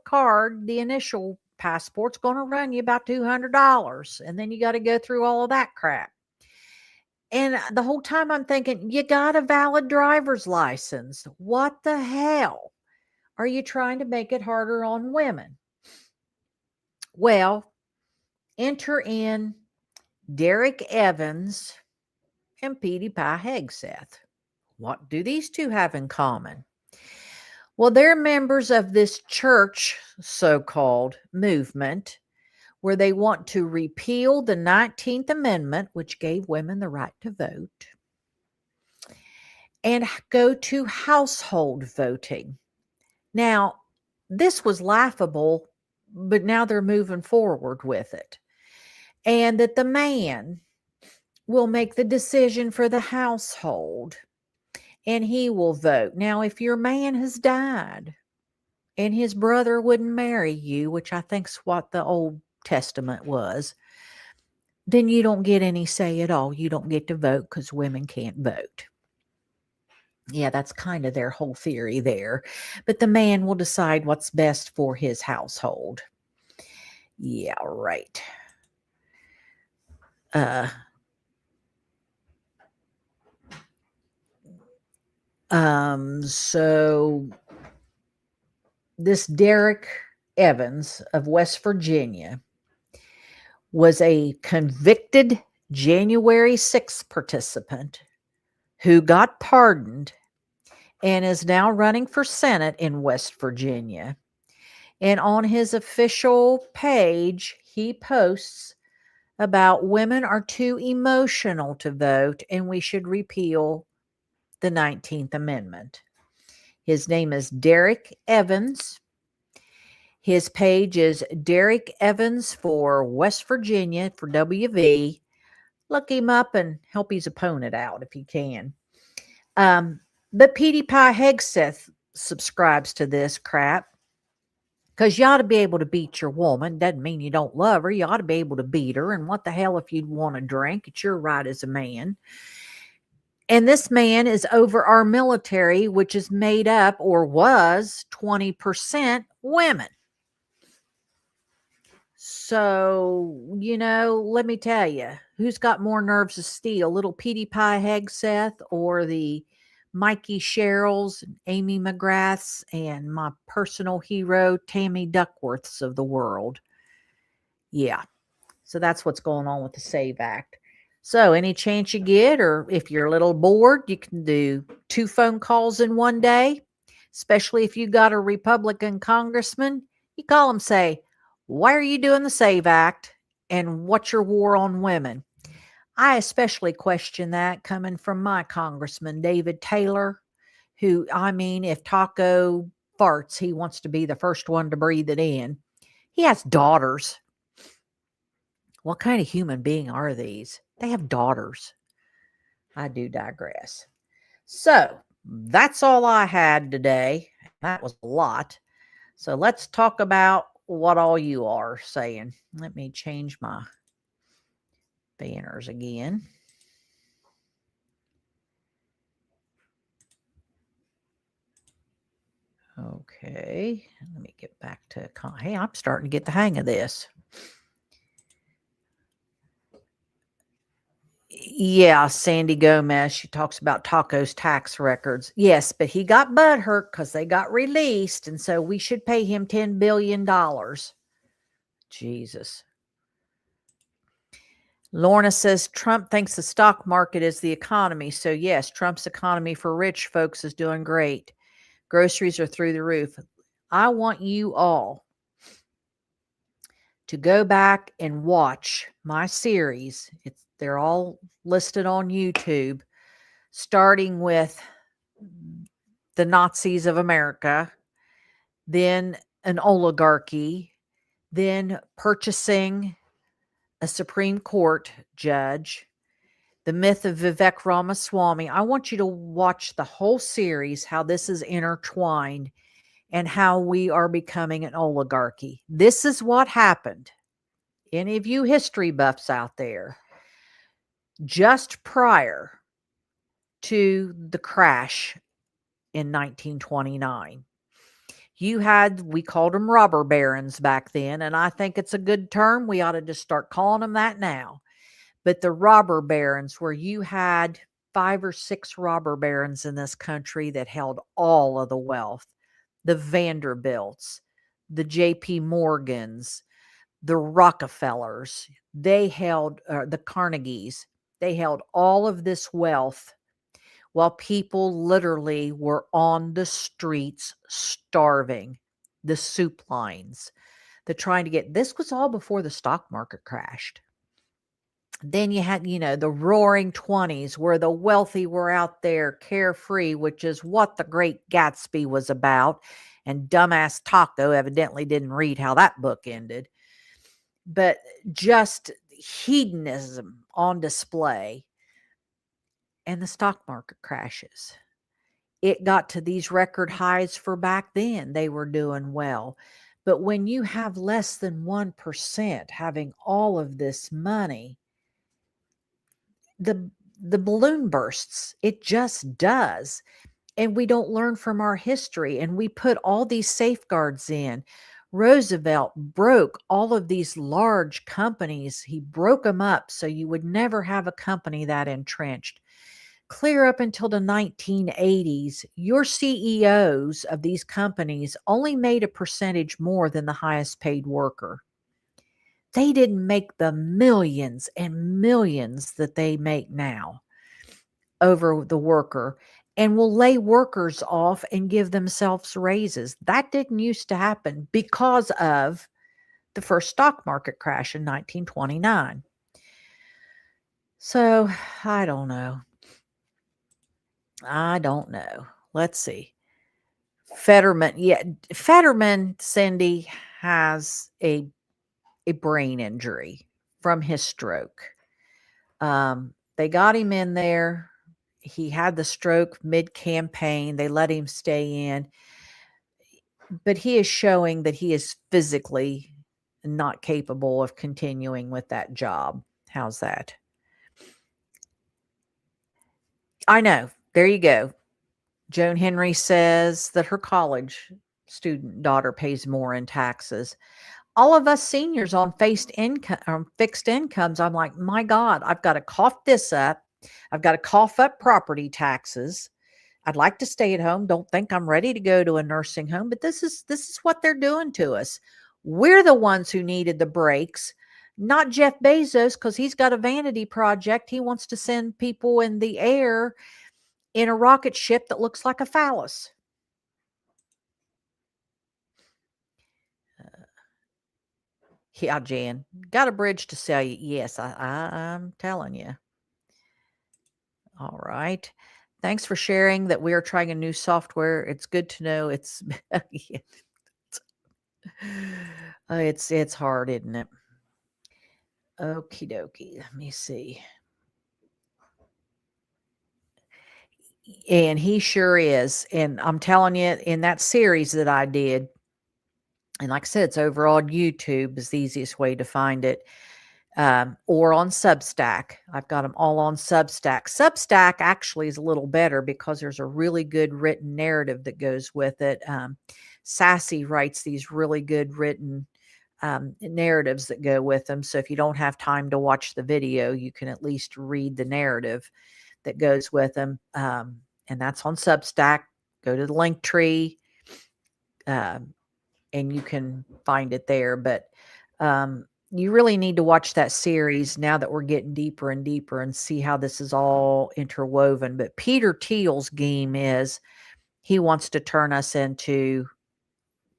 card, the initial passport's going to run you about $200. And then you got to go through all of that crap. And the whole time I'm thinking, you got a valid driver's license. What the hell? Are you trying to make it harder on women? Well, enter in Derek Evans and Petey Pie Hegseth. What do these two have in common? Well, they're members of this church so called movement where they want to repeal the 19th Amendment, which gave women the right to vote, and go to household voting. Now, this was laughable, but now they're moving forward with it. And that the man will make the decision for the household and he will vote. Now, if your man has died and his brother wouldn't marry you, which I think's what the Old Testament was, then you don't get any say at all. You don't get to vote because women can't vote. Yeah, that's kind of their whole theory there. But the man will decide what's best for his household. Yeah, right. So this Derek Evans of West Virginia was a convicted January 6th participant who got pardoned and is now running for Senate in West Virginia. And on his official page, he posts about women are too emotional to vote and we should repeal the 19th Amendment. His name is Derek Evans. His page is Derek Evans for West Virginia for WV. Look him up and help his opponent out if you can. But Petey Pie Hegseth subscribes to this crap because you ought to be able to beat your woman. Doesn't mean you don't love her. You ought to be able to beat her. And what the hell if you want to drink? It's your right as a man. And this man is over our military, which is made up or was 20% women. So, let me tell you, who's got more nerves of steel, little Petey Pie Hegseth or the Mikey Sherrills, Amy McGraths, and my personal hero, Tammy Duckworths of the world? Yeah. So that's what's going on with the SAVE Act. So any chance you get, or if you're a little bored, you can do 2 phone calls in one day, especially if you got a Republican congressman. You call them, say, why are you doing the SAVE Act? And what's your war on women? I especially question that coming from my congressman, David Taylor, who, if Taco farts, he wants to be the first one to breathe it in. He has daughters. What kind of human being are these? They have daughters. I do digress. So that's all I had today. That was a lot. So let's talk about what all you are saying. Let me change my banners again. Okay, let me get back to, hey, I'm starting to get the hang of this. Yeah, Sandy Gomez, she talks about Taco's tax records. Yes, but he got butthurt because they got released, and so we should pay him $10 billion. Jesus. Lorna says Trump thinks the stock market is the economy. So, yes, Trump's economy for rich folks is doing great. Groceries are through the roof. I want you all to go back and watch my series. They're all listed on YouTube, starting with the Nazis of America, then an oligarchy, then purchasing a Supreme Court judge, the myth of Vivek Ramaswamy. I want you to watch the whole series, how this is intertwined and how we are becoming an oligarchy. This is what happened. Any of you history buffs out there, just prior to the crash in 1929. You had, we called them robber barons back then, and I think it's a good term. We ought to just start calling them that now. But the robber barons, where you had 5 or 6 robber barons in this country that held all of the wealth, the Vanderbilts, the J.P. Morgans, the Rockefellers, they held the Carnegies, they held all of this wealth while people literally were on the streets starving, the soup lines, the trying to get, this was all before the stock market crashed. Then you had, the roaring 20s where the wealthy were out there carefree, which is what the Great Gatsby was about. And dumbass Taco evidently didn't read how that book ended. But just hedonism on display. And the stock market crashes. It got to these record highs for back then. They were doing well. But when you have less than 1% having all of this money, the balloon bursts. It just does. And we don't learn from our history. And we put all these safeguards in. Roosevelt broke all of these large companies. He broke them up so you would never have a company that entrenched. Clear up until the 1980s, your CEOs of these companies only made a percentage more than the highest paid worker. They didn't make the millions and millions that they make now over the worker, and will lay workers off and give themselves raises. That didn't used to happen because of the first stock market crash in 1929. So I don't know. Let's see. Fetterman, Cindy, has a brain injury from his stroke. They got him in there. He had the stroke mid-campaign. They let him stay in. But he is showing that he is physically not capable of continuing with that job. How's that? I know. There you go. Joan Henry says that her college student daughter pays more in taxes. All of us seniors on fixed incomes, I'm like, my God, I've got to cough this up. I've got to cough up property taxes. I'd like to stay at home. Don't think I'm ready to go to a nursing home, but this is what they're doing to us. We're the ones who needed the breaks, not Jeff Bezos, because he's got a vanity project. He wants to send people in the air in a rocket ship that looks like a phallus. Yeah, Jan, got a bridge to sell you. Yes, I'm telling you. All right. Thanks for sharing that we are trying a new software. It's good to know it's it's hard, isn't it? Okie dokie. Let me see. And he sure is. And I'm telling you, in that series that I did, and like I said, it's over on YouTube is the easiest way to find it. Or on Substack. I've got them all on Substack. Substack actually is a little better because there's a really good written narrative that goes with it. Sassy writes these really good written narratives that go with them. So if you don't have time to watch the video, you can at least read the narrative that goes with them. And that's on Substack. Go to the link tree and you can find it there. But you really need to watch that series now that we're getting deeper and deeper and see how this is all interwoven. But Peter Thiel's game is he wants to turn us into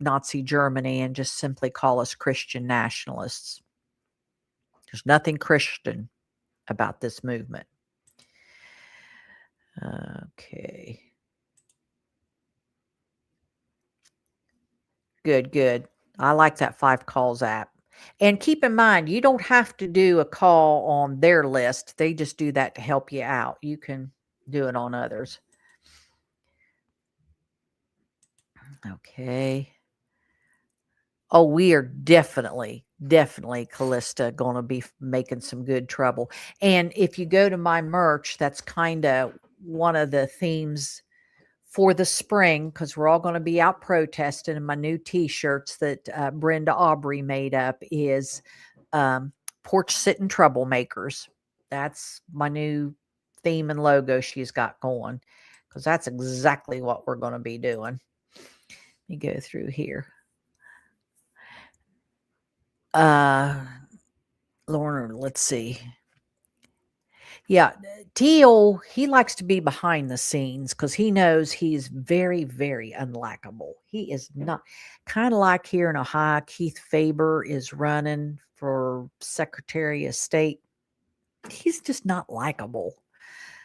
Nazi Germany and just simply call us Christian nationalists. There's nothing Christian about this movement. Okay. Good, good. I like that 5 calls app. And keep in mind, you don't have to do a call on their list. They just do that to help you out. You can do it on others. Okay. Oh, we are definitely, Callista, going to be making some good trouble. And if you go to my merch, that's kind of one of the themes for the spring, because we're all going to be out protesting. And my new T-shirts that Brenda Aubrey made up is porch sitting troublemakers. That's my new theme and logo she's got going, because that's exactly what we're going to be doing. Let me go through here. Lorna, let's see. Yeah, Teal, he likes to be behind the scenes because he knows he's very, very unlikable. He is not kind of like here in Ohio, Keith Faber is running for Secretary of State. He's just not likable.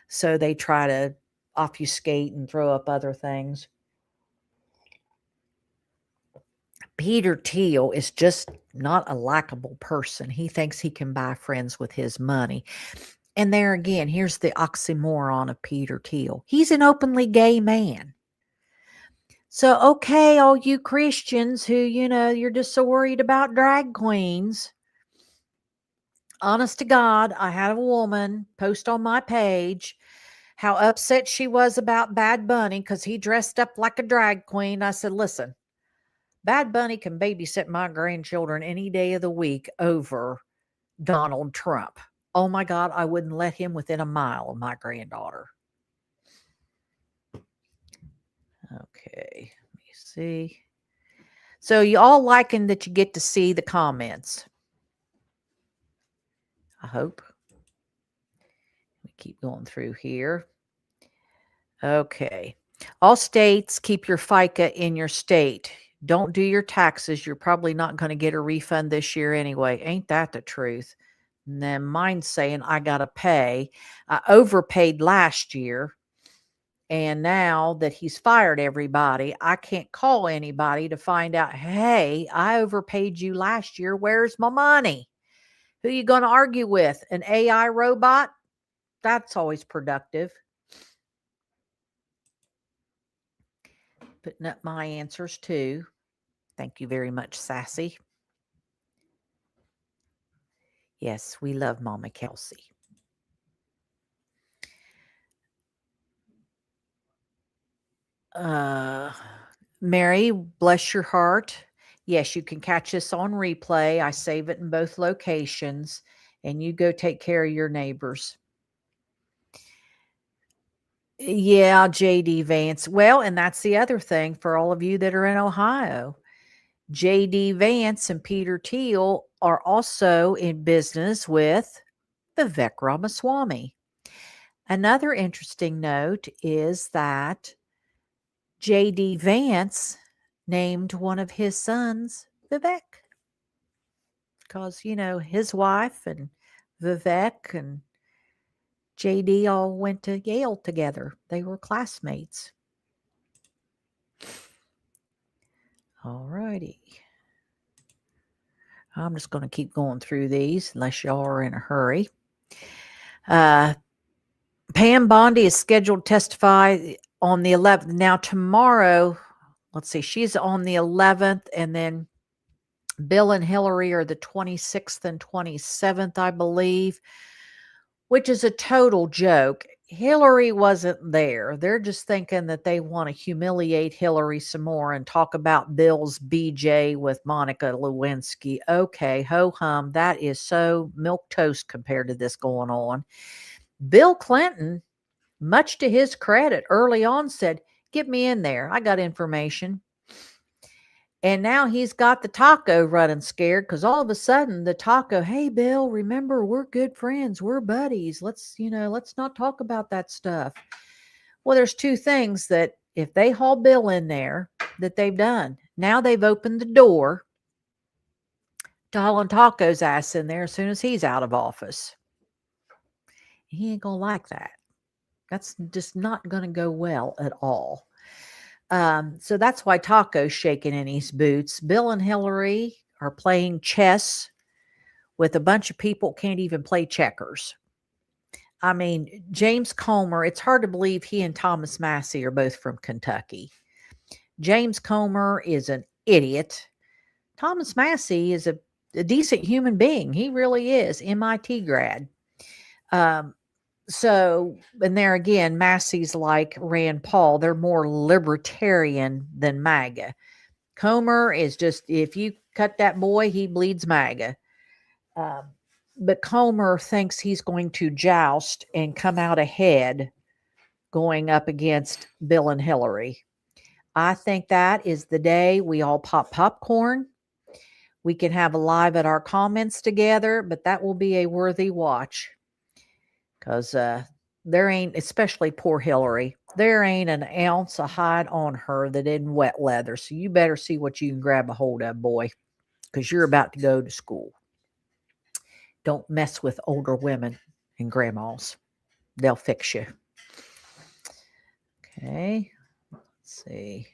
So they try to obfuscate and throw up other things. Peter Thiel is just not a likable person. He thinks he can buy friends with his money. And there again, here's the oxymoron of Peter Thiel. He's an openly gay man. So, okay, all you Christians who, you're just so worried about drag queens. Honest to God, I had a woman post on my page how upset she was about Bad Bunny because he dressed up like a drag queen. I said, listen, Bad Bunny can babysit my grandchildren any day of the week over Donald Trump. Oh my God, I wouldn't let him within a mile of my granddaughter. Okay, let me see. So you all liking that you get to see the comments? I hope. We keep going through here. Okay. All states keep your FICA in your state. Don't do your taxes. You're probably not going to get a refund this year anyway. Ain't that the truth? And then mine's saying I got to pay. I overpaid last year. And now that he's fired everybody, I can't call anybody to find out, hey, I overpaid you last year. Where's my money? Who are you going to argue with? An AI robot? That's always productive. Putting up my answers too. Thank you very much, Sassy. Yes, we love Mama Kelsey. Mary, bless your heart. Yes, you can catch this on replay. I save it in both locations, and you go take care of your neighbors. Yeah, JD Vance. Well, and that's the other thing for all of you that are in Ohio. JD Vance and Peter Thiel are also in business with Vivek Ramaswamy. Another interesting note is that JD Vance named one of his sons Vivek because, his wife and Vivek and JD all went to Yale together. They were classmates. All righty. I'm just going to keep going through these unless y'all are in a hurry. Pam Bondi is scheduled to testify on the 11th. Now, tomorrow, let's see, she's on the 11th, and then Bill and Hillary are the 26th and 27th, I believe, which is a total joke. Hillary wasn't there. They're just thinking that they want to humiliate Hillary some more and talk about Bill's BJ with Monica Lewinsky. Okay, ho hum. That is so milquetoast compared to this going on. Bill Clinton, much to his credit, early on said, get me in there. I got information. And now he's got the taco running scared because all of a sudden the taco, hey, Bill, remember, we're good friends. We're buddies. Let's not talk about that stuff. Well, there's two things that if they haul Bill in there that they've done. Now they've opened the door to hauling Taco's ass in there as soon as he's out of office. He ain't going to like that. That's just not going to go well at all. So that's why Taco's shaking in his boots. Bill and Hillary are playing chess with a bunch of people can't even play checkers. I mean, James Comer, it's hard to believe he and Thomas Massey are both from Kentucky. James Comer is an idiot. Thomas Massey is a decent human being. He really is. MIT grad. Um, so, and there again, Massey's like Rand Paul. They're more libertarian than MAGA. Comer is just, if you cut that boy, he bleeds MAGA. Um, but Comer thinks he's going to joust and come out ahead going up against Bill and Hillary. I think that is the day we all pop popcorn. We can have a live at our comments together, but that will be a worthy watch because there ain't, especially poor Hillary, there ain't an ounce of hide on her that isn't wet leather. So you better see what you can grab a hold of, boy, because you're about to go to school. Don't mess with older women and grandmas. They'll fix you. Okay, let's see.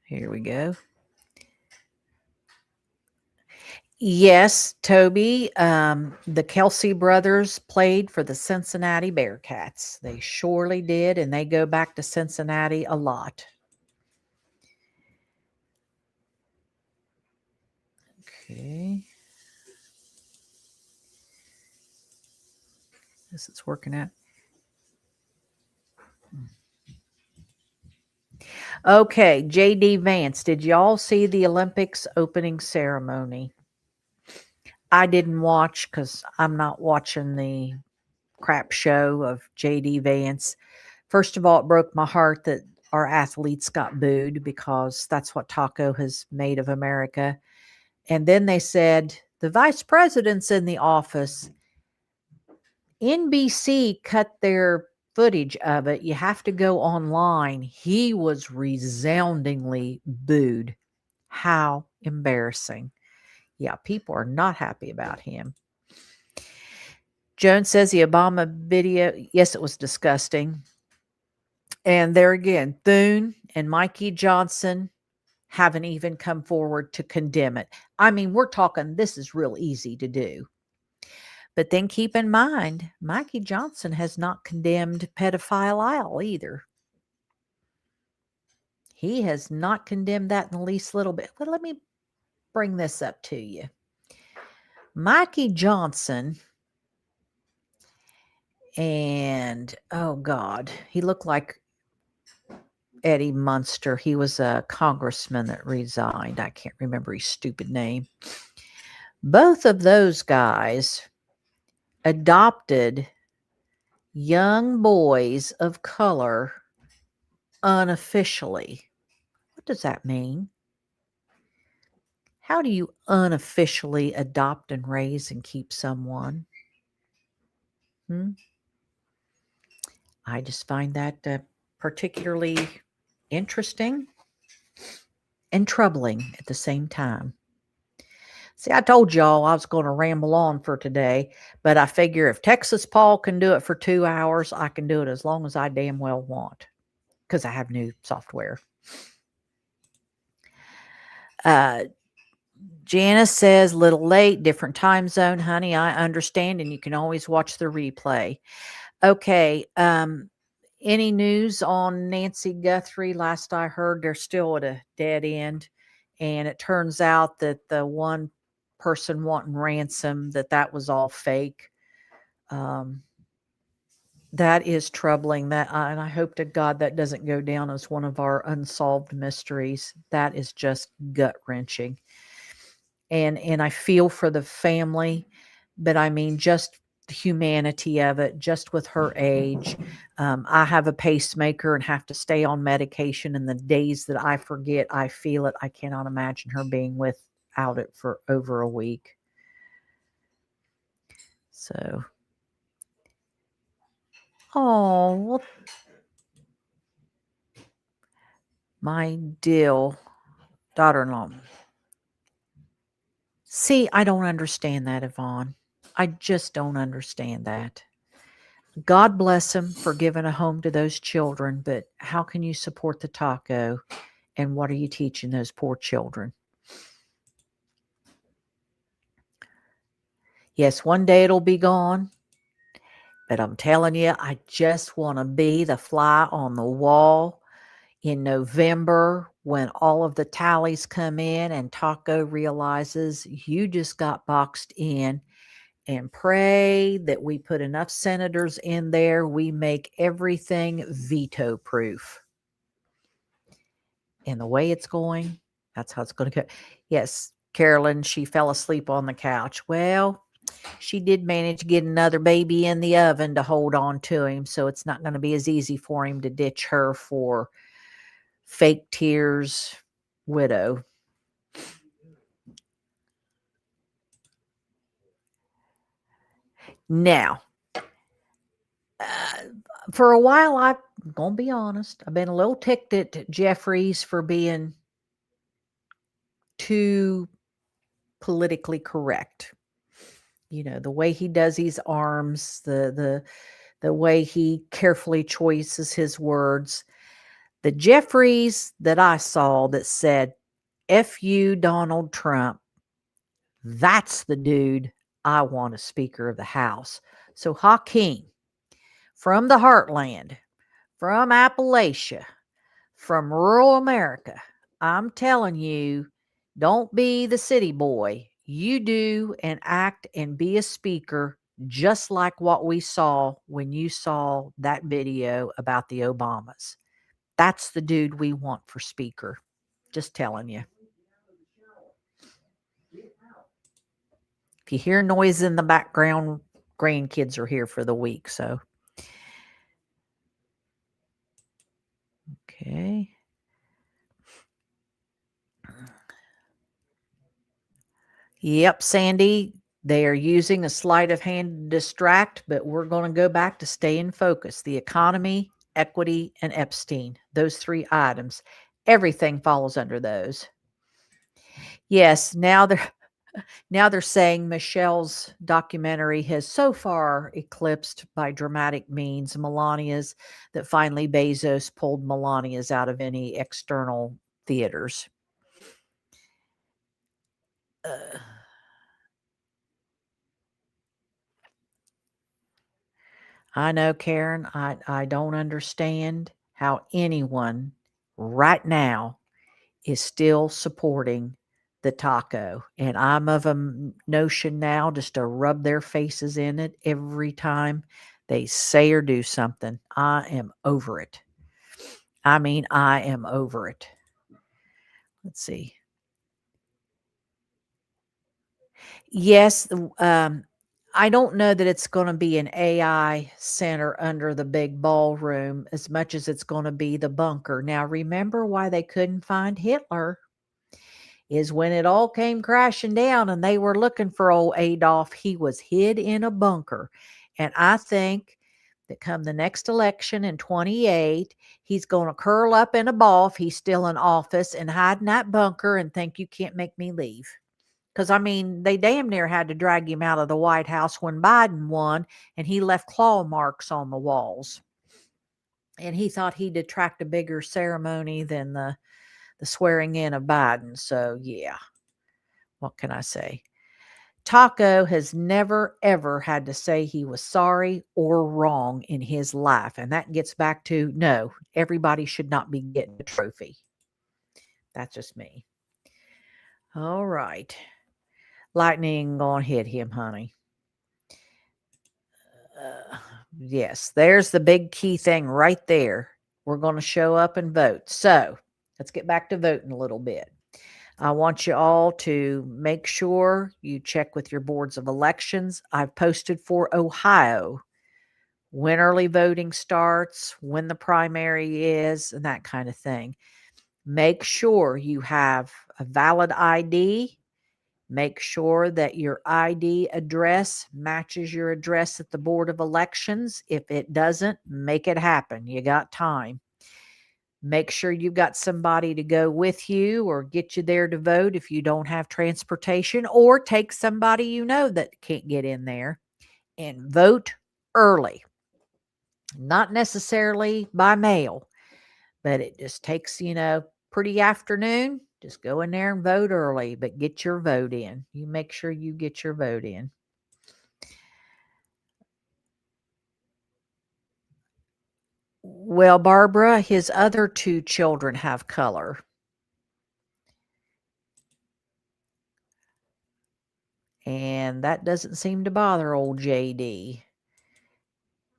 Here we go. Yes, Toby. The Kelsey brothers played for the Cincinnati Bearcats. They surely did, and they go back to Cincinnati a lot. Okay. This is working out. Okay, JD Vance, did y'all see the Olympics opening ceremony? I didn't watch because I'm not watching the crap show of JD Vance. First of all, it broke my heart that our athletes got booed because that's what Taco has made of America. And then they said, the vice president's in the office. NBC cut their footage of it. You have to go online. He was resoundingly booed. How embarrassing. Yeah, people are not happy about him. Jones says the Obama video, yes, it was disgusting. And there again, Thune and Mikey Johnson haven't even come forward to condemn it. I mean, we're talking, this is real easy to do. But then keep in mind, Mikey Johnson has not condemned pedophile Isle either. He has not condemned that in the least little bit. But let me bring this up to you. Mikey Johnson and, oh God, he looked like Eddie Munster. He was a congressman that resigned. I can't remember his stupid name. Both of those guys adopted young boys of color unofficially. What does that mean? How do you unofficially adopt and raise and keep someone? I just find that particularly interesting and troubling at the same time. See, I told y'all I was going to ramble on for today, but I figure if Texas Paul can do it for 2 hours, I can do it as long as I damn well want because I have new software. Janice says, little late, different time zone, honey. I understand, and you can always watch the replay. Okay. Any news on Nancy Guthrie? Last I heard, they're still at a dead end, and it turns out that the one person wanting ransom, that was all fake. That is troubling. And I hope to God that doesn't go down as one of our unsolved mysteries. That is just gut wrenching. And I feel for the family, but I mean just the humanity of it, just with her age. I have a pacemaker and have to stay on medication, and the days that I forget I feel it. I cannot imagine her being without it for over a week. So, oh, well, my dear daughter-in-law. See, I don't understand that, Yvonne. I just don't understand that. God bless him for giving a home to those children, but how can you support the taco? And what are you teaching those poor children? Yes, one day it'll be gone, but I'm telling you, I just want to be the fly on the wall in November when all of the tallies come in and Taco realizes you just got boxed in, and pray that we put enough senators in there, we make everything veto proof. And the way it's going, that's how it's going to go. Yes, Carolyn, she fell asleep on the couch. Well, she did manage to get another baby in the oven to hold on to him, so it's not going to be as easy for him to ditch her for fake tears widow. Now, uh, for a while, I'm going to be honest, I've been a little ticked at Jeffries for being too politically correct. You know, the way he does his arms, the way he carefully choices his words. The Jeffries that I saw that said, F you, Donald Trump, that's the dude I want as Speaker of the House. So, Hakeem, from the heartland, from Appalachia, from rural America, I'm telling you, don't be the city boy. You do and act and be a speaker just like what we saw when you saw that video about the Obamas. That's the dude we want for speaker. Just telling you. If you hear noise in the background, grandkids are here for the week. So, okay. Yep, Sandy, they are using a sleight of hand to distract, but we're going to go back to staying focused. The economy, equity, and Epstein, those three items, everything falls under those. Yes, now they're saying Michelle's documentary has so far eclipsed by dramatic means Melania's, that finally Bezos pulled Melania's out of any external theaters. Uh, I know, Karen, I don't understand how anyone right now is still supporting the taco. And I'm of a notion now just to rub their faces in it every time they say or do something. I am over it. I mean, I am over it. Let's see. Yes, I don't know that it's going to be an AI center under the big ballroom as much as it's going to be the bunker. Now, remember why they couldn't find Hitler is when it all came crashing down and they were looking for old Adolf, he was hid in a bunker. And I think that come the next election in 28, he's going to curl up in a ball if he's still in office and hide in that bunker and think you can't make me leave. Because, I mean, they damn near had to drag him out of the White House when Biden won, and he left claw marks on the walls. And he thought he'd attract a bigger ceremony than the swearing in of Biden. So, yeah, what can I say? Taco has never, ever had to say he was sorry or wrong in his life. And that gets back to no, everybody should not be getting a trophy. That's just me. All right. Lightning gonna hit him, honey. Uh, yes, there's the big key thing right there. We're going to show up and vote. So let's get back to voting a little bit. I want you all to make sure you check with your boards of elections. I've posted for Ohio when early voting starts, when the primary is, and that kind of thing. Make sure you have a valid ID. Make sure that your ID address matches your address at the Board of Elections. If it doesn't, make it happen. You got time. Make sure you've got somebody to go with you or get you there to vote if you don't have transportation, or take somebody you know that can't get in there, and vote early. Not necessarily by mail, but it just takes, pretty afternoon. Just go in there and vote early, but get your vote in. You make sure you get your vote in. Well, Barbara, his other two children have color. And that doesn't seem to bother old JD.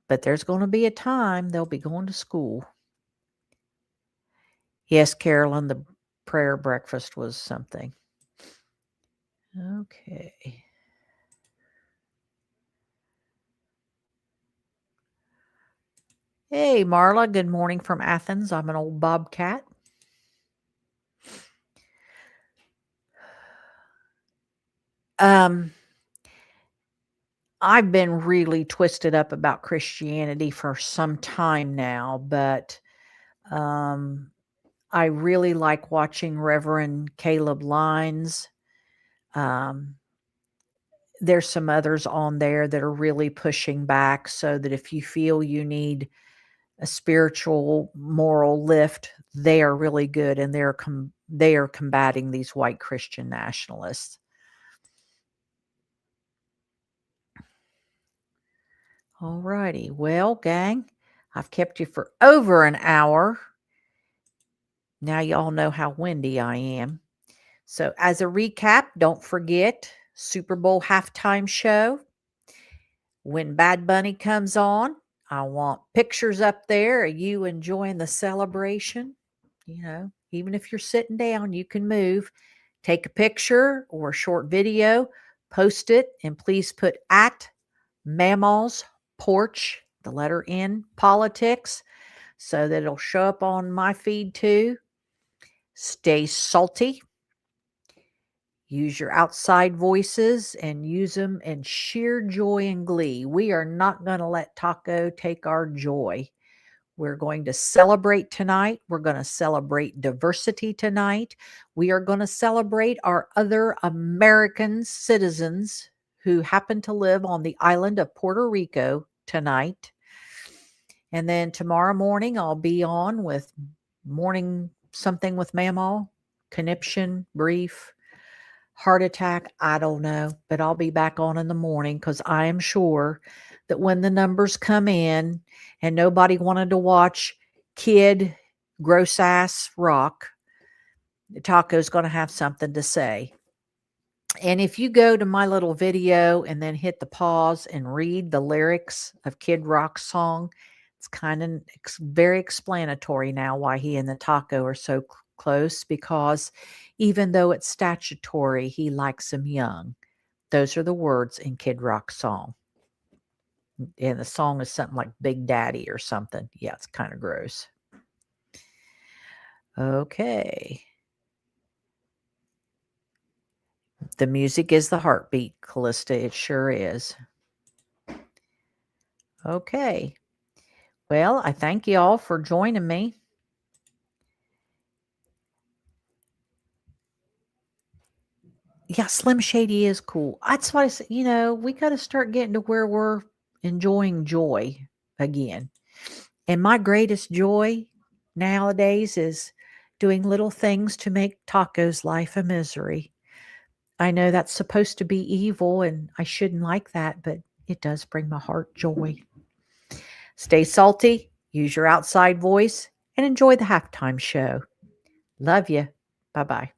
But there's going to be a time they'll be going to school. Yes, Carolyn, the prayer breakfast was something. Okay. Hey, Marla, good morning from Athens. I'm an old bobcat. Um, I've been really twisted up about Christianity for some time now, but I really like watching Reverend Caleb Lines. Um, there's some others on there that are really pushing back so that if you feel you need a spiritual moral lift, they are really good, and they are combating these white Christian nationalists. All righty. Well, gang, I've kept you for over an hour. Now y'all know how windy I am. So as a recap, don't forget Super Bowl halftime show. When Bad Bunny comes on, I want pictures up there of you enjoying the celebration. Even if you're sitting down, you can move. Take a picture or a short video, post it, and please put at Mamaw's Porch, the letter N, politics, so that it'll show up on my feed too. Stay salty. Use your outside voices and use them in sheer joy and glee. We are not going to let Taco take our joy. We're going to celebrate tonight. We're going to celebrate diversity tonight. We are going to celebrate our other American citizens who happen to live on the island of Puerto Rico tonight. And then tomorrow morning, I'll be on with morning something with Mamaw, conniption, brief, heart attack. I don't know, but I'll be back on in the morning because I am sure that when the numbers come in and nobody wanted to watch Kid Gross Ass Rock, Taco's going to have something to say. And if you go to my little video and then hit the pause and read the lyrics of Kid Rock's song, it's kind of very explanatory now why he and the Taco are so close, because even though it's statutory, he likes him young. Those are the words in Kid Rock's song. And the song is something like Big Daddy or something. Yeah, it's kind of gross. Okay. The music is the heartbeat, Callista. It sure is. Okay. Well, I thank you all for joining me. Yeah, Slim Shady is cool. That's why I said, we got to start getting to where we're enjoying joy again. And my greatest joy nowadays is doing little things to make Taco's life a misery. I know that's supposed to be evil and I shouldn't like that, but it does bring my heart joy. Stay salty, use your outside voice, and enjoy the halftime show. Love you. Bye-bye.